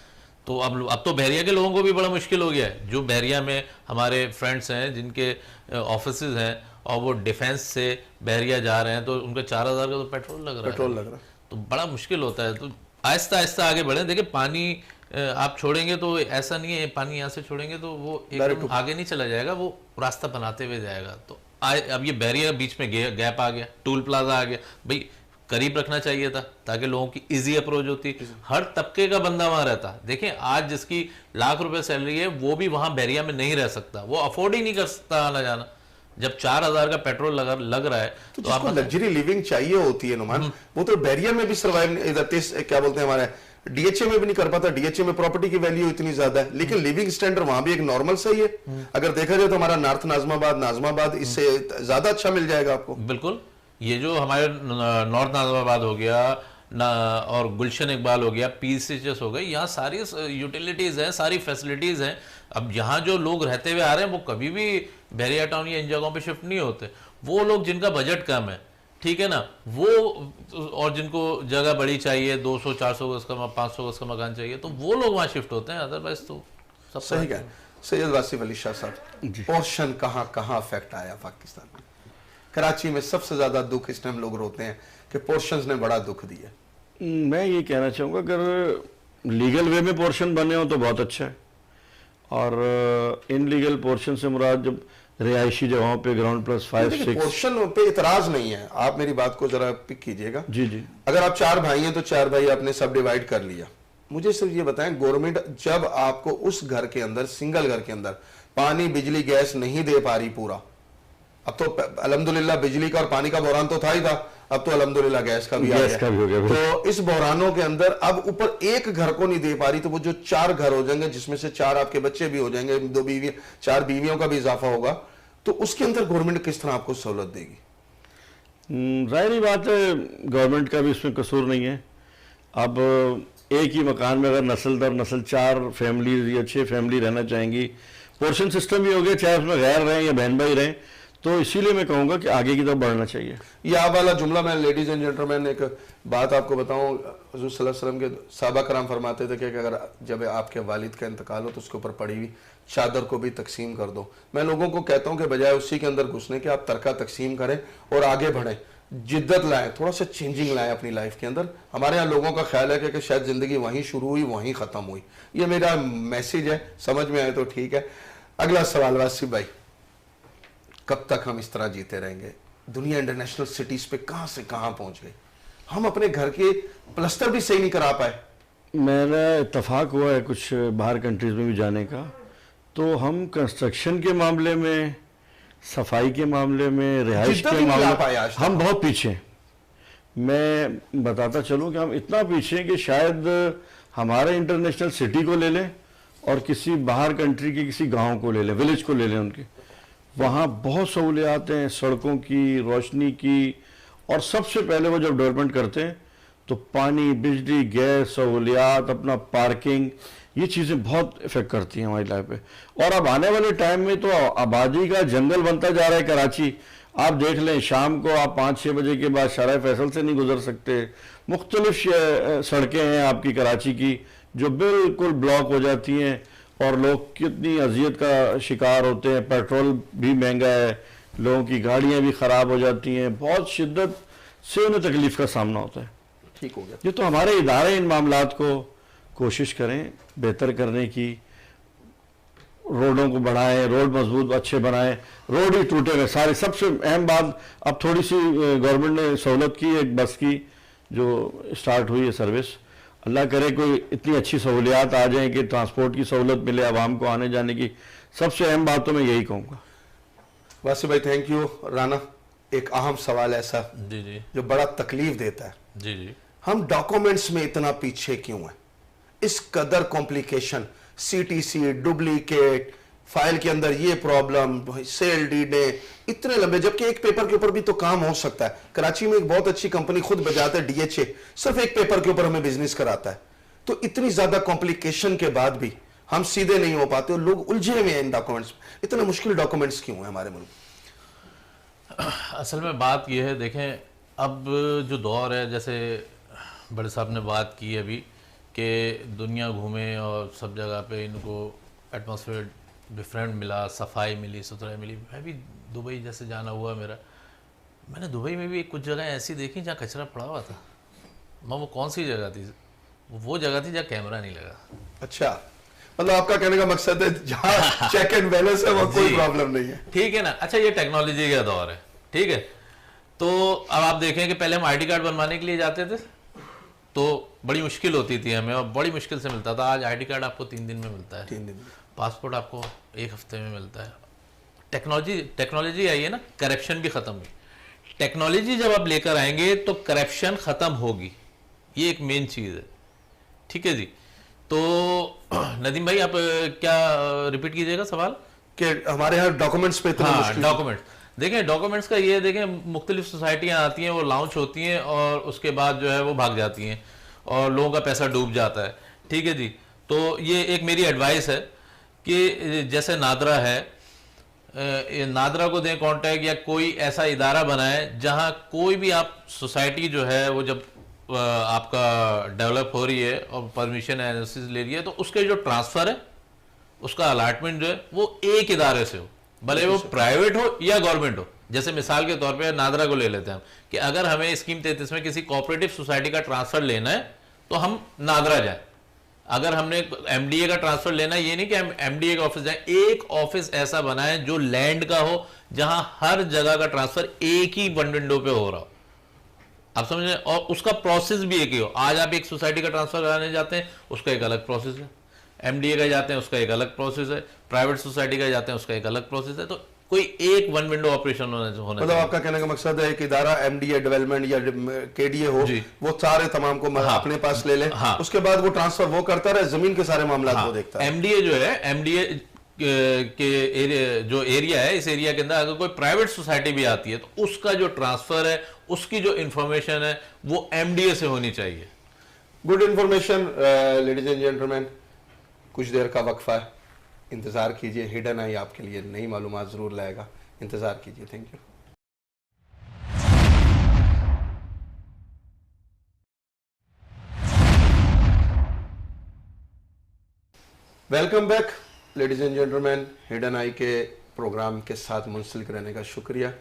तो अब तो बहरिया के लोगों को भी बड़ा मुश्किल हो गया है। जो बहरिया में हमारे फ्रेंड्स हैं जिनके ऑफिसेज हैं और वो डिफेंस से बहरिया जा रहे हैं तो उनका 4,000 का तो पेट्रोल लग रहा है। तो बड़ा मुश्किल होता है। तो आहिस्ता आहिस्ता आगे बढ़े। देखिए पानी आप छोड़ेंगे तो ऐसा नहीं है पानी यहाँ से छोड़ेंगे तो वो एकदम आगे नहीं चला जाएगा, वो रास्ता बनाते हुए जाएगा। तो अब ये बैरियर बीच में गैप आ गया, टूल प्लाजा आ गया, भाई करीब रखना चाहिए था ताकि लोगों की इजी अप्रोच होती, हर तबके का बंदा वहां रहता। देखें आज जिसकी लाख रुपए सैलरी है वो भी वहां बैरिया में नहीं रह सकता, वो अफोर्ड ही नहीं कर सकता आना जाना। जब 4,000 का पेट्रोल लग रहा है तो आपको लग्जरी लिविंग चाहिए होती है नुमान, वो तो बैरिया में भी सर्वाइव क्या बोलते हैं हमारे डीएचए में भी नहीं कर पाता। डीएचए में प्रॉपर्टी की वैल्यू इतनी ज्यादा है, लेकिन लिविंग स्टैंडर्ड वहां भी एक नॉर्मल सही है। अगर देखा जाए तो हमारा नॉर्थ नाजमाबाद इससे ज्यादा अच्छा मिल जाएगा आपको। बिल्कुल, ये जो हमारे नॉर्थ नाजमाबाद हो गया और गुलशन इकबाल हो गया, पीसीएचएस हो गई, यहाँ सारी यूटिलिटीज हैं, सारी फैसिलिटीज हैं। अब यहाँ जो लोग रहते हुए आ रहे हैं वो कभी भी बहरिया टाउन या इन जगहों पे शिफ्ट नहीं होते। वो लोग जिनका बजट कम है, ठीक है ना, वो और जिनको जगह बड़ी चाहिए, 200-400 गज का 500 गज का मकान चाहिए, तो वो लोग वहाँ शिफ्ट होते हैं। अदरवाइज तो सब सही है। सैयद वासिफ अली शाह साहब, पोर्शन कहाँ कहाँ अफेक्ट आया पाकिस्तान में? कराची में सबसे ज्यादा दुख इस टाइम लोग रोते हैं कि पोर्शंस ने बड़ा दुख दिया। मैं ये कहना चाहूँगा अगर लीगल वे में पोर्शन बने हो तो बहुत अच्छा है, और इनलीगल पोर्शन से मुराद जब रिहायशी जगहों पे ग्राउंड प्लस 5-6 पोर्शन पे इतराज नहीं है, आप मेरी बात को जरा पिक कीजिएगा। जी जी, अगर आप 4 भाई हैं तो 4 भाई आपने सब डिवाइड कर लिया। मुझे सिर्फ ये बताएं, गवर्नमेंट जब आपको उस घर के अंदर, सिंगल घर के अंदर पानी बिजली गैस नहीं दे पा रही पूरा, अब तो अल्हम्दुलिल्लाह बिजली का और पानी का बहरान तो था ही था, अब तो अल्हम्दुलिल्लाह गैस का भी आ गया। तो इस बहरानों के अंदर अब ऊपर एक घर को नहीं दे पा रही, तो वो जो 4 घर हो जाएंगे जिसमें से 4 आपके बच्चे भी हो जाएंगे, 2 बीवी, 4 बीवियों का भी इजाफा होगा, तो उसके अंदर गवर्नमेंट किस तरह आपको सहूलत देगी? जाहिर बात है गवर्नमेंट का भी इसमें कसूर नहीं है। अब एक ही मकान में अगर नस्ल दर नस्ल 4 फैमिली या 6 फैमिली रहना चाहेंगी, पोर्शन सिस्टम भी हो गया, चाहे उसमें गैर रहें या बहन भाई रहें, तो इसीलिए मैं कहूँगा कि आगे की तरफ बढ़ना चाहिए। ये आप वाला जुमला, मैं लेडीज एंड जेंटलमैन एक बात आपको बताऊं, हुज़ूर सल्लल्लाहु अलैहि वसल्लम के सहाबा कराम फरमाते थे कि अगर जब आपके वालिद का इंतकाल हो तो उसके ऊपर पड़ी हुई चादर को भी तकसीम कर दो। मैं लोगों को कहता हूं कि बजाय उसी के अंदर घुसने के आप तरका तकसीम करें और आगे बढ़ें, जिद्दत लाएं, थोड़ा सा चेंजिंग लाएं अपनी लाइफ के अंदर। हमारे यहाँ लोगों का ख्याल है कि शायद जिंदगी वहीं शुरू हुई वहीं ख़त्म हुई। ये मेरा मैसेज है, समझ में आए तो ठीक है। अगला सवाल वासिफ भाई, कब तक हम इस तरह जीते रहेंगे? दुनिया इंटरनेशनल सिटीज पे कहां से कहां पहुंच गई, हम अपने घर के प्लस्तर भी सही नहीं करा पाए। मेरा इत्तेफाक हुआ है कुछ बाहर कंट्रीज में भी जाने का, तो हम कंस्ट्रक्शन के मामले में, सफाई के मामले में, रिहाइश के मामले में हम बहुत पीछे हैं। मैं बताता चलूं कि हम इतना पीछे हैं कि शायद हमारे इंटरनेशनल सिटी को ले लें और किसी बाहर कंट्री के किसी गांव को ले लें, विलेज को ले लें, उनके वहाँ बहुत सहूलियात हैं, सड़कों की, रोशनी की, और सबसे पहले वो जब डेवलपमेंट करते हैं तो पानी, बिजली, गैस, सहूलियात, अपना पार्किंग, ये चीज़ें बहुत इफेक्ट करती हैं हमारी लाइफ पे। और अब आने वाले टाइम में तो आबादी का जंगल बनता जा रहा है कराची। आप देख लें, शाम को आप 5-6 बजे के बाद शारा फैसल से नहीं गुजर सकते। मुख्तलिफ सड़कें हैं आपकी कराची की जो बिल्कुल ब्लॉक हो जाती हैं, और लोग कितनी अजियत का शिकार होते हैं, पेट्रोल भी महंगा है, लोगों की गाड़ियाँ भी ख़राब हो जाती हैं, बहुत शिद्दत से उन्हें तकलीफ़ का सामना होता है। ठीक हो गया। ये तो हमारे इदारे इन मामलात को कोशिश करें बेहतर करने की, रोडों को बढ़ाएं, रोड मजबूत अच्छे बनाएं, रोड ही टूटे हुए सारे। सबसे अहम बात, अब थोड़ी सी गवर्नमेंट ने सहूलत की, एक बस की जो स्टार्ट हुई है सर्विस, अल्लाह करे कोई इतनी अच्छी सहूलियात आ जाएं कि ट्रांसपोर्ट की सहूलत मिले आवाम को आने जाने की। सबसे अहम बात तो मैं यही कहूँगा। वासिफ भाई थैंक यू। राना, एक अहम सवाल ऐसा जी जी जो बड़ा तकलीफ देता है, जी जी हम डॉक्यूमेंट्स में इतना पीछे क्यों है? इस कदर कॉम्प्लिकेशन, सीटीसी, डुप्लीकेट, फाइल के अंदर ये प्रॉब्लम, सेल डीडें, इतने लंबे, जबकि एक पेपर के ऊपर भी तो काम हो सकता है। कराची में एक बहुत अच्छी कंपनी खुद बजाता है, डीएचए, सिर्फ एक पेपर के ऊपर हमें बिजनेस कराता है। तो इतनी ज्यादा कॉम्प्लिकेशन के बाद भी हम सीधे नहीं हो पाते और लोग उलझे हुए हैं इन डॉक्यूमेंट्स। इतने मुश्किल डॉक्यूमेंट्स क्यों हैं हमारे मुल्क? असल में बात यह है, देखें अब जो दौर है, जैसे बड़े साहब ने बात की अभी कि दुनिया घूमे और सब जगह पे इनको एटमॉस्फेयर डिफरेंट मिला, सफाई मिली, सुथराई मिली। मैं भी दुबई जैसे जाना हुआ मेरा, मैंने दुबई में भी कुछ जगह ऐसी देखी जहाँ कचरा पड़ा हुआ था। वो कौन सी जगह थी? वो जगह थी जहाँ कैमरा नहीं लगा। अच्छा, मतलब आपका कहने का मकसद है जहाँ चेक एंड बैलेंस है वहाँ कोई प्रॉब्लम नहीं है। ठीक है ना। अच्छा, ये टेक्नोलॉजी का दौर है, ठीक है। तो अब आप देखें कि पहले हम आईडी कार्ड बनवाने के लिए जाते थे तो बड़ी मुश्किल होती थी हमें, और बड़ी मुश्किल से मिलता था। आज आईडी कार्ड आपको 3 दिन में मिलता है, 3 दिन में। पासपोर्ट आपको 1 हफ्ते में मिलता है। टेक्नोलॉजी आई है ना, करप्शन भी खत्म हुई। टेक्नोलॉजी जब आप लेकर आएंगे तो करप्शन खत्म होगी, ये एक मेन चीज़ है, ठीक है जी। तो नदीम भाई आप क्या रिपीट कीजिएगा सवाल? कि हमारे यहाँ डॉक्यूमेंट्स पे इतना मुश्किल। डॉक्यूमेंट्स देखें, डॉक्यूमेंट्स का ये देखें, मुख्तलिफ सोसाइटियाँ आती हैं, वो लॉन्च होती हैं और उसके बाद जो है वो भाग जाती हैं और लोगों का पैसा डूब जाता है, ठीक है जी। तो ये एक मेरी एडवाइस है कि जैसे नादरा है, नादरा को दें कॉन्टैक्ट, या कोई ऐसा इदारा बनाए जहाँ कोई भी आप सोसाइटी जो है वो जब आपका डेवलप हो रही है और परमिशन एनालिसिस ले रही है, तो उसके जो ट्रांसफ़र है, उसका अलाटमेंट जो है वो एक इदारे से हो, भले वो प्राइवेट हो या गवर्नमेंट हो। जैसे मिसाल के तौर पे नादरा को ले लेते हैं हम, कि अगर हमें स्कीम 33 में किसी कोऑपरेटिव सोसाइटी का ट्रांसफ़र लेना है तो हम नादरा जाएं। अगर हमने एमडीए का ट्रांसफ़र लेना है, ये नहीं कि हम एमडीए का ऑफिस जाएं, एक ऑफिस ऐसा बनाएं जो लैंड का हो, जहां हर जगह का ट्रांसफ़र एक ही वन विंडो पे हो रहा हो। आप समझ रहे हैं? और उसका प्रोसेस भी एक ही हो। आज आप एक सोसाइटी का ट्रांसफर कराने जाते हैं, उसका एक अलग प्रोसेस है, एमडीए का जाते हैं उसका एक अलग प्रोसेस है, प्राइवेट सोसाइटी का जाते हैं उसका एक अलग प्रोसेस है। तो कोई एक वन विंडो ऑपरेशन होना मतलब आपका कहने का मकसद है कि इदारा एमडीए डेवलपमेंट या केडीए हो, वो सारे तमाम को अपने पास ले ले, उसके बाद वो ट्रांसफर वो करता रहे, जमीन के सारे मामला वो देखता है। एमडीए जो है, एमडीए के एरिया, जो एरिया है, इस एरिया के अंदर अगर कोई प्राइवेट सोसाइटी भी आती है तो उसका जो ट्रांसफर है, उसकी जो इंफॉर्मेशन है वो एमडीए से होनी चाहिए। Good information ladies and gentleman. कुछ देर का वक्फा है, इंतजार कीजिए, हिडन आई आपके लिए नई मालूमात जरूर लाएगा, इंतजार कीजिए। Thank you. Welcome back ladies and gentleman. Hidden Eye के प्रोग्राम के साथ मुंसलिक रहने का शुक्रिया।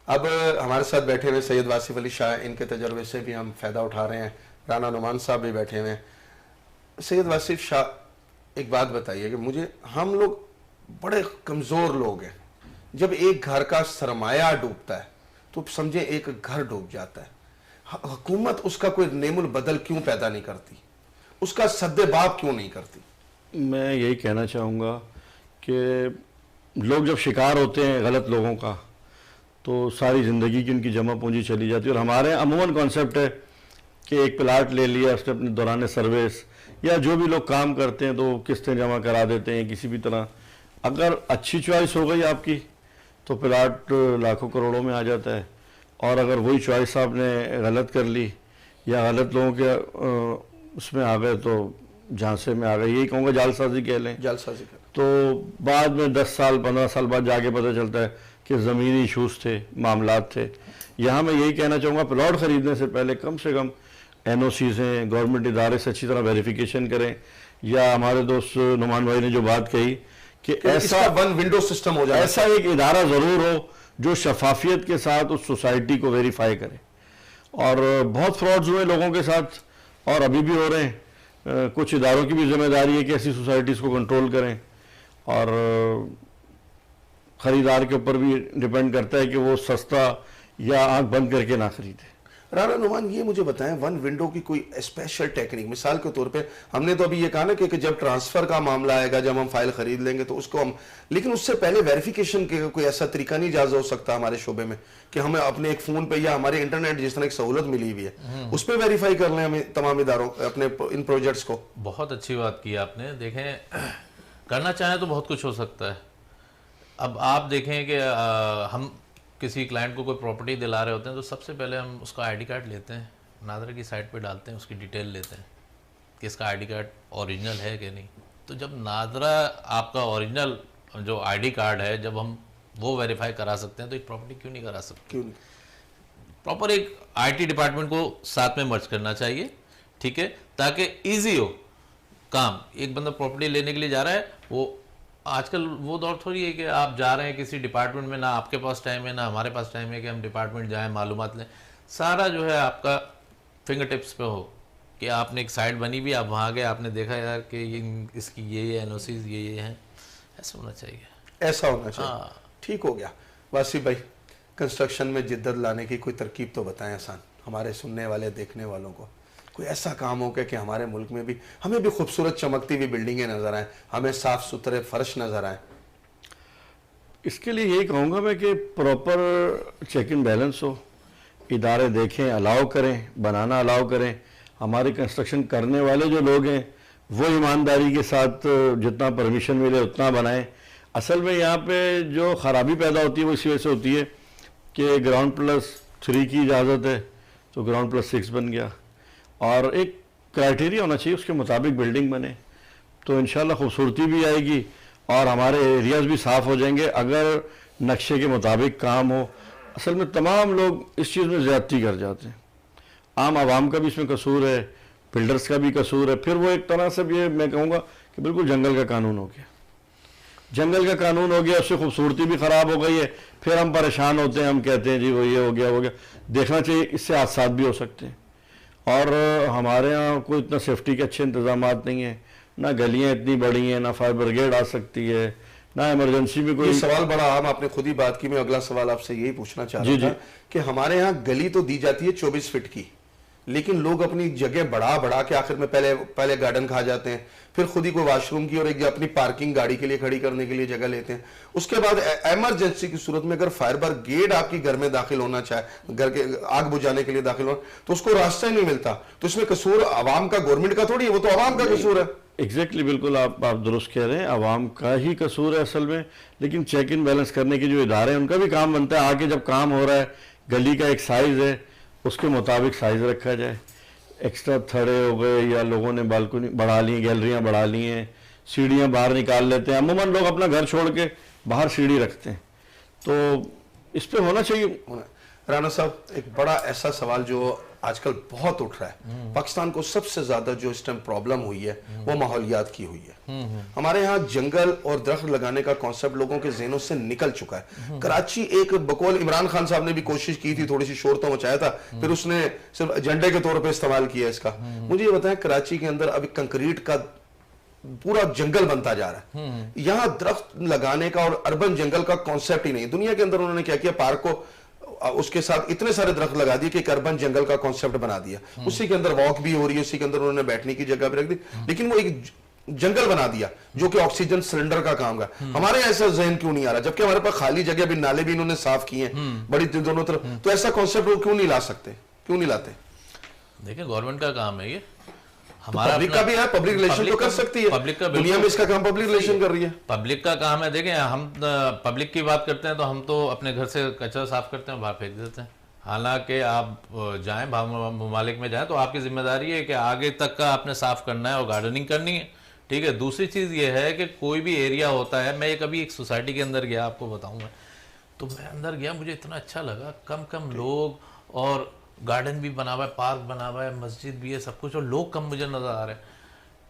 अब हमारे साथ बैठे हुए सैयद वासिफ अली शाह, इनके तजर्बे से भी हम फ़ायदा उठा रहे हैं। राना नुमान साहब भी बैठे हुए हैं। सैयद वासिफ शाह, एक बात बताइए कि मुझे, हम लोग बड़े कमज़ोर लोग हैं, जब एक घर का सरमाया डूबता है तो समझे एक घर डूब जाता है। हुकूमत उसका कोई नेमुल बदल क्यों पैदा नहीं करती, उसका सद्देबाब क्यों नहीं करती? मैं यही कहना चाहूँगा कि लोग जब शिकार होते हैं गलत लोगों का तो सारी ज़िंदगी की उनकी जमा पूंजी चली जाती है। और हमारे अमूमन कॉन्सेप्ट है कि एक प्लाट ले लिया, उसने अपने दौरान सर्विस या जो भी लोग काम करते हैं तो किस्तें जमा करा देते हैं किसी भी तरह। अगर अच्छी चॉइस हो गई आपकी तो प्लाट लाखों करोड़ों में आ जाता है, और अगर वही चॉइस आपने गलत कर ली या गलत लोगों के उसमें आ गए तो झांसे में आ गए, यही कहूँगा जालसाजी कह लें, जालसाजी कर। तो बाद में 10 साल 15 साल बाद जाके पता चलता है कि ज़मीनी इशूज़ थे, मामलात थे। यहाँ मैं यही कहना चाहूँगा, प्लॉट ख़रीदने से पहले कम NOCs हैं, गवर्नमेंट इदारे से अच्छी तरह वेरिफिकेशन करें, या हमारे दोस्त नुमान भाई ने जो बात कही कि ऐसा वन विंडो सिस्टम हो जाए, ऐसा एक इदारा ज़रूर हो जो शफाफियत के साथ उस सोसाइटी को वेरीफाई करे। और बहुत फ्रॉड्स हुए लोगों के साथ और अभी भी हो रहे हैं। कुछ इदारों की भी जिम्मेदारी है कि ऐसी सोसाइटीज़ को कंट्रोल करें, और ख़रीदार के ऊपर भी डिपेंड करता है कि वो सस्ता या आंख बंद करके ना खरीदे। राणा नुमान, ये मुझे बताएं, वन विंडो की कोई स्पेशल टेक्निक, मिसाल के तौर पे हमने तो अभी ये कहा ना कि जब ट्रांसफर का मामला आएगा, जब हम फाइल खरीद लेंगे तो उसको हम, लेकिन उससे पहले वेरिफिकेशन के कोई ऐसा तरीका नहीं इजाज़ हो सकता हमारे शोबे में कि हमें अपने एक फ़ोन पे या हमारे इंटरनेट जिस तरह एक सहूलत मिली हुई है उस पर वेरीफाई कर लें हमें तमाम इदारों अपने इन प्रोजेक्ट्स को? बहुत अच्छी बात की आपने। देखें, करना चाहें तो बहुत कुछ हो सकता है। अब आप देखें कि हम किसी क्लाइंट को कोई प्रॉपर्टी दिला रहे होते हैं तो सबसे पहले हम उसका आईडी कार्ड लेते हैं, नादरा की साइट पे डालते हैं, उसकी डिटेल लेते हैं कि इसका आईडी कार्ड ओरिजिनल है कि नहीं। तो जब नादरा आपका ओरिजिनल जो आईडी कार्ड है, जब हम वो वेरीफाई करा सकते हैं तो एक प्रॉपर्टी क्यों नहीं करा सकते? क्यों नहीं? प्रॉपर एक IT डिपार्टमेंट को साथ में मर्ज करना चाहिए, ठीक है, ताकि ईजी हो काम। एक बंदा प्रॉपर्टी लेने के लिए जा रहा है, वो आजकल वो दौर थोड़ी है कि आप जा रहे हैं किसी डिपार्टमेंट में, ना आपके पास टाइम है ना हमारे पास टाइम है कि हम डिपार्टमेंट जाएं, मालूमात लें। सारा जो है आपका फिंगर टिप्स पे हो कि आपने एक साइट बनी भी, आप वहाँ गए, आपने देखा यार कि इसकी ये NOCs ये हैं। ऐसा होना चाहिए, ऐसा होना चाहिए। हाँ। ठीक हो गया। वासी भाई, कंस्ट्रक्शन में जिद्दत लाने की कोई तरकीब तो बताएं आसान, हमारे सुनने वाले देखने वालों को। कोई ऐसा काम हो कि हमारे मुल्क में भी हमें भी खूबसूरत चमकती हुई बिल्डिंगें नज़र आएँ, हमें साफ़ सुथरे फर्श नज़र आएँ। इसके लिए यही कहूँगा मैं कि प्रॉपर चेक इन बैलेंस हो, इदारे देखें, अलाउ करें, बनाना अलाउ करें। हमारे कंस्ट्रक्शन करने वाले जो लोग हैं वो ईमानदारी के साथ जितना परमिशन मिले उतना बनाएं। असल में यहाँ पे जो ख़राबी पैदा होती है वो इसी वजह से होती है कि ग्राउंड+3 की इजाज़त है तो ग्राउंड+6 बन गया, और एक क्राइटेरिया होना चाहिए, उसके मुताबिक बिल्डिंग बने तो इंशाल्लाह खूबसूरती भी आएगी और हमारे एरियाज़ भी साफ़ हो जाएंगे अगर नक्शे के मुताबिक काम हो। असल में तमाम लोग इस चीज़ में ज़्यादती कर जाते हैं, आम आवाम का भी इसमें कसूर है, बिल्डर्स का भी कसूर है। फिर वो एक तरह से ये मैं कहूँगा कि बिल्कुल जंगल का कानून हो गया, जंगल का कानून हो गया, उससे खूबसूरती भी ख़राब हो गई है। फिर हम परेशान होते हैं, हम कहते हैं जी वो ये हो गया वो गया। देखना चाहिए, इससे हादसात भी हो सकते हैं। और हमारे यहाँ कोई इतना सेफ्टी के अच्छे इंतजाम नहीं है, ना गलियाँ इतनी बड़ी हैं, ना फायर ब्रिगेड आ सकती है, ना इमरजेंसी में कोई। ये सवाल बड़ा आम, आपने खुद ही बात की। मैं अगला सवाल आपसे यही पूछना चाह रहा था कि हमारे यहाँ गली तो दी जाती है 24 फीट की, लेकिन लोग अपनी जगह बढ़ा बढ़ा के आखिर में पहले गार्डन खा जाते हैं, फिर खुद ही कोई वॉशरूम की और एक अपनी पार्किंग गाड़ी के लिए खड़ी करने के लिए जगह लेते हैं। उसके बाद इमरजेंसी की सूरत में अगर फायर ब्रिगेड आपकी घर में दाखिल होना चाहे, घर के आग बुझाने के लिए दाखिल होना, तो उसको रास्ता ही नहीं मिलता। तो इसमें कसूर आवाम का, गवर्नमेंट का थोड़ी है, वो तो आवाम का कसूर है। एग्जैक्टली, बिल्कुल आप दुरुस्त कह रहे हैं, आवाम का ही कसूर है असल में। लेकिन चेक इन बैलेंस करने के जो इदारे हैं उनका भी काम बनता है, आगे जब काम हो रहा है गली का एक साइज़ है उसके मुताबिक साइज़ रखा जाए। एक्स्ट्रा थड़े हो गए या लोगों ने बालकनी बढ़ा ली, गैलरियाँ बढ़ा ली हैं, सीढ़ियाँ बाहर निकाल लेते हैं। अमूमन लोग अपना घर छोड़ के बाहर सीढ़ी रखते हैं, तो इस पे होना चाहिए। राणा साहब, एक बड़ा ऐसा सवाल जो आजकल बहुत उठ रहा है, पाकिस्तान को सबसे ज्यादा जो इस टाइम प्रॉब्लम हुई है वो माहौलियात की हुई है। हमारे यहाँ जंगल और दरख्त लगाने का कॉन्सेप्ट लोगों के ज़हनों से निकल चुका है। कराची एक बकौल इमरान खान साहब ने भी कोशिश की थी, थोड़ी सी शोर तो मचाया था, फिर उसने सिर्फ एजेंडे के तौर पे इस्तेमाल किया इसका। मुझे ये बताएं, कराची के अंदर अभी कंक्रीट का पूरा जंगल बनता जा रहा है, यहाँ दरख्त लगाने का और अर्बन जंगल का कॉन्सेप्ट ही नहीं। दुनिया के अंदर उन्होंने क्या किया, पार्क को उसके साथ इतने सारे दरख्त लगा दिए कि एक अर्बन जंगल का कॉन्सेप्ट बना दिया। उसी के अंदर वॉक भी हो रही है, उसी के अंदर उन्होंने बैठने की जगह भी रख दी, लेकिन वो एक जंगल बना दिया जो कि ऑक्सीजन सिलेंडर का काम का। हमारे ऐसा जहन क्यों नहीं आ रहा, जबकि हमारे पास खाली जगह भी, नाले भी इन्होंने साफ किए हैं बड़ी दोनों तरफ, तो ऐसा कॉन्सेप्ट वो क्यों नहीं ला सकते, क्यों नहीं लाते? देखिए, गवर्नमेंट का काम है ये, हमारा पब्लिक का भी है, पब्लिक रिलेशन तो कर सकती है, पब्लिक का दुनिया में इसका काम पब्लिक रिलेशन कर रही है। पब्लिक का काम है। देखें, हम पब्लिक की बात करते हैं तो हम तो अपने घर से कचरा साफ करते हैं, बाहर फेंक देते हैं। हालांकि आप जाएं ममालिक में जाएं तो आपकी जिम्मेदारी है कि आगे तक का आपने साफ करना है और गार्डनिंग करनी है, ठीक है। दूसरी चीज़ ये है कि कोई भी एरिया होता है, मैं कभी एक सोसाइटी के अंदर गया, आपको बताऊँ मैं, तो मैं अंदर गया, मुझे इतना अच्छा लगा, कम लोग और गार्डन भी बना हुआ है, पार्क बना हुआ है, मस्जिद भी है, सब कुछ, और लोग कम मुझे नज़र आ रहे हैं।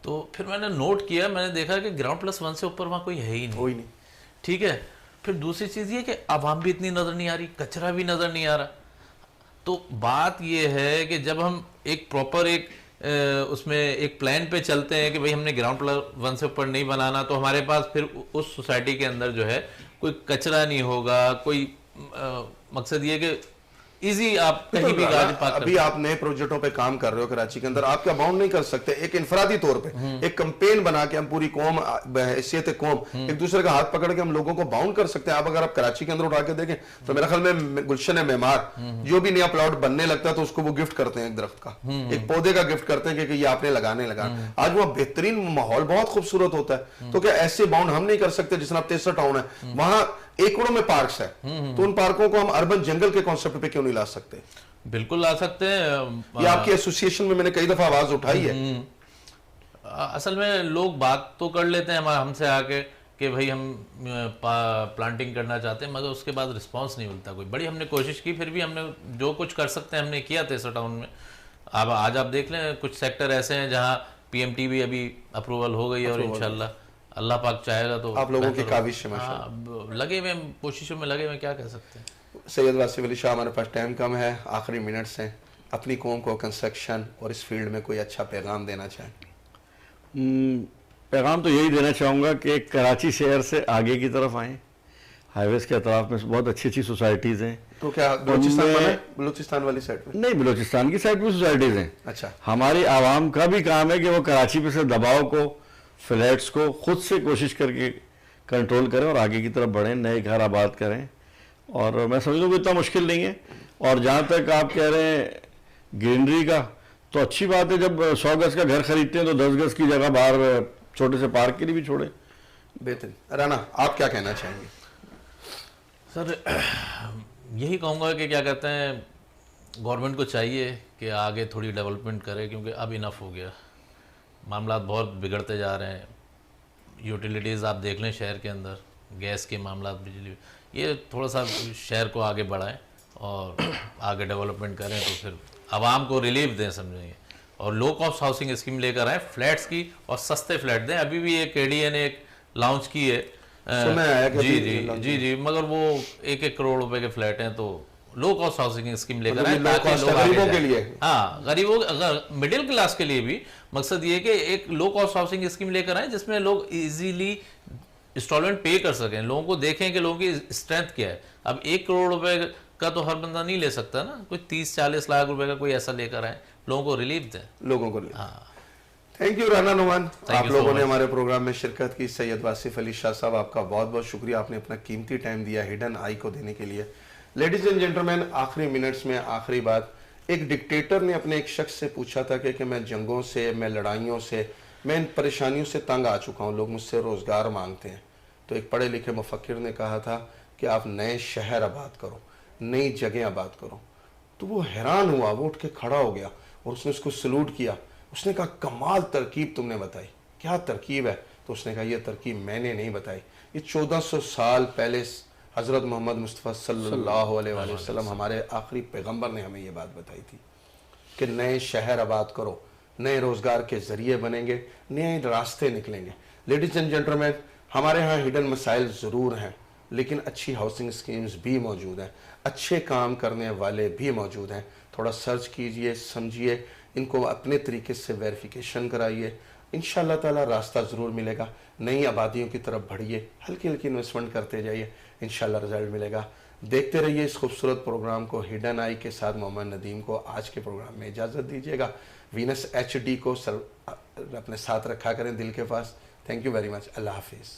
तो फिर मैंने नोट किया, मैंने देखा कि ग्राउंड+1 से ऊपर वहाँ कोई है ही नहीं। कोई नहीं। ठीक है, फिर दूसरी चीज़ ये कि आवाम भी इतनी नज़र नहीं आ रही, कचरा भी नज़र नहीं आ रहा। तो बात ये है कि जब हम एक प्रॉपर एक उसमें एक प्लान पे चलते हैं कि भाई हमने ग्राउंड+1 से ऊपर नहीं बनाना, तो हमारे पास फिर उस सोसाइटी के अंदर जो है कोई कचरा नहीं होगा, कोई मकसद ये कि इजी आप कहीं भी गाड़ी पार्क अभी आप नए प्रोजेक्टों पे काम कर रहे हो कराची के अंदर, आप क्या बाउंड नहीं कर सकते? एक इंफरादी तौर पे एक कैंपेन बना के हम पूरी कौम, हैसियत कौम, एक दूसरे का हाथ पकड़ के हम लोगों को बाउंड कर सकते हैं। आप अगर आप कराची के अंदर उठा के देखें तो मेरे ख्याल में गुलशन मेमार जो भी नया प्लॉट बनने लगता है तो उसको वो गिफ्ट करते हैं, एक दरख्त का, एक पौधे का गिफ्ट करते हैं कि ये आपने लगाने लगा। आज वो बेहतरीन माहौल बहुत खूबसूरत होता है। तो क्या ऐसे बाउंड हम नहीं कर सकते? जिस तरह 63 टाउन है, वहां एकड़ों में पार्क्स है, तो उन पार्कों को हम अर्बन जंगल के कॉन्सेप्ट पे क्यों नहीं ला सकते? बिल्कुल ला सकते हैं। ये आपकी एसोसिएशन में मैंने कई दफा आवाज उठाई है। असल में लोग बात तो कर लेते हैं हमसे आके कि भाई हम प्लांटिंग करना चाहते हैं, मगर उसके बाद रिस्पांस नहीं मिलता कोई। बड़ी हमने कोशिश की, फिर भी हमने जो कुछ कर सकते हैं हमने किया 63 टाउन में। अब आज आप देख लें, कुछ सेक्टर ऐसे हैं जहाँ PMT भी अभी अप्रूवल हो गई है, और इंशाल्लाह अल्लाह पाक चाहेगा तो आप लोगों की काविश है माशाल्लाह, लगे हुए कोशिशों में लगे हुए, क्या कह सकते हैं। सैयद वासिफ अली शाह, हमारे पास टाइम कम है, आखिरी मिनट्स हैं, अपनी कौम को कंस्ट्रक्शन और इस फील्ड में कोई अच्छा पैगाम देना चाहें? पैगाम तो यही देना चाहूँगा कि कराची शहर से आगे की तरफ आएँ। हाईवेज के अतराफ में बहुत अच्छी अच्छी सोसाइटीज़ हैं। तो क्या बलूचिस्तान बना है? बलूचिस्तान वाली साइड में नहीं, बलूचिस्तान की साइड में सोसाइटीज़ हैं। अच्छा, हमारी आवाम का भी काम है कि वो कराची पे से दबाव को, फ्लैट्स को खुद से कोशिश करके कंट्रोल करें और आगे की तरफ बढ़ें, नए घर आबाद करें। और मैं समझता हूँ इतना मुश्किल नहीं है। और जहाँ तक आप कह रहे हैं ग्रीनरी का, तो अच्छी बात है, जब 100 गज का घर खरीदते हैं तो 10 गज की जगह बाहर छोटे से पार्क के लिए भी छोड़े। बेहतरीन। राना, आप क्या कहना चाहेंगे? सर, यही कहूँगा कि क्या कहते हैं, गवर्नमेंट को चाहिए कि आगे थोड़ी डेवलपमेंट करे, क्योंकि अब इनफ हो गया, मामला बहुत बिगड़ते जा रहे हैं। यूटिलिटीज़ आप देख लें शहर के अंदर, गैस के मामला, बिजली, ये थोड़ा सा शहर को आगे बढ़ाएं और आगे डेवलपमेंट करें, तो फिर आवाम को रिलीफ दें, समझेंगे। और लो कॉस्ट हाउसिंग स्कीम लेकर आए फ्लैट्स की, और सस्ते फ्लैट दें। अभी भी एक KDA ने एक लॉन्च की है, जी, मगर वो 1-1 करोड़ रुपए के फ्लैट हैं। तो लो कॉस्ट हाउसिंग स्कीम लेकर आए ताकि लोग गरीबों के लिए, हाँ, गरीबों, अगर मिडिल क्लास के लिए भी मकसद ये कि एक लो कॉस्ट हाउसिंग स्कीम लेकर आए जिसमें लोग इजीली इंस्टॉलमेंट पे कर सकें, लोगों को देखें कि लोगों की स्ट्रेंथ क्या है। अब 1 करोड़ रुपए का तो हर बंदा नहीं ले सकता ना, कोई 30-40 लाख रुपए का कोई ऐसा लेकर आए, लोगों को रिलीफ दें, लोगों को। हाँ। थैंक यू राना नुमान, आप you लोगों so ने हमारे प्रोग्राम में शिरकत की। सैयद वासिफ अली शाह साहब, आपका बहुत बहुत शुक्रिया, आपने अपना कीमती टाइम दिया हिडन आई को देने के लिए। लेडीज एंड जेंटलमैन, आखिरी मिनट्स में आखिरी बात, एक डिक्टेटर ने अपने एक शख्स से पूछा था कि मैं जंगों से, मैं लड़ाइयों से, मैं इन परेशानियों से तंग आ चुका हूँ, लोग मुझसे रोज़गार मांगते हैं। तो एक पढ़े लिखे मुफक्किर ने कहा था कि आप नए शहर आबाद करो, नई जगह आबाद करो। तो वो हैरान हुआ, वो उठ के खड़ा हो गया और उसने उसको सलूट किया। उसने कहा, कमाल तरकीब तुमने बताई। क्या तरकीब है? तो उसने कहा, यह तरकीब मैंने नहीं बताई, ये 1400 साल पहले हज़रत मोहम्मद मुस्तफ़ा सल्लल्लाहु अलैहि वसल्लम, हमारे आखिरी पैगंबर ने हमें ये बात बताई थी कि नए शहर आबाद करो, नए रोज़गार के ज़रिए बनेंगे, नए रास्ते निकलेंगे। लेडीज़ एंड जेंटलमैन, हमारे यहाँ हिडन मसाइल ज़रूर हैं, लेकिन अच्छी हाउसिंग स्कीम्स भी मौजूद हैं, अच्छे काम करने वाले भी मौजूद हैं। थोड़ा सर्च कीजिए, समझिए, इनको अपने तरीके से वेरिफिकेशन कराइए, इंशाअल्लाह ताला रास्ता ज़रूर मिलेगा। नई आबादियों की तरफ बढ़िए, हल्की हल्की इन्वेस्टमेंट करते जाइए, इंशाअल्लाह रिजल्ट मिलेगा। देखते रहिए इस खूबसूरत प्रोग्राम को। हिडन आई के साथ मोहम्मद नदीम को आज के प्रोग्राम में इजाज़त दीजिएगा। वीनस HD को अपने साथ रखा करें दिल के पास। Thank you very much. Allah हाफिज़।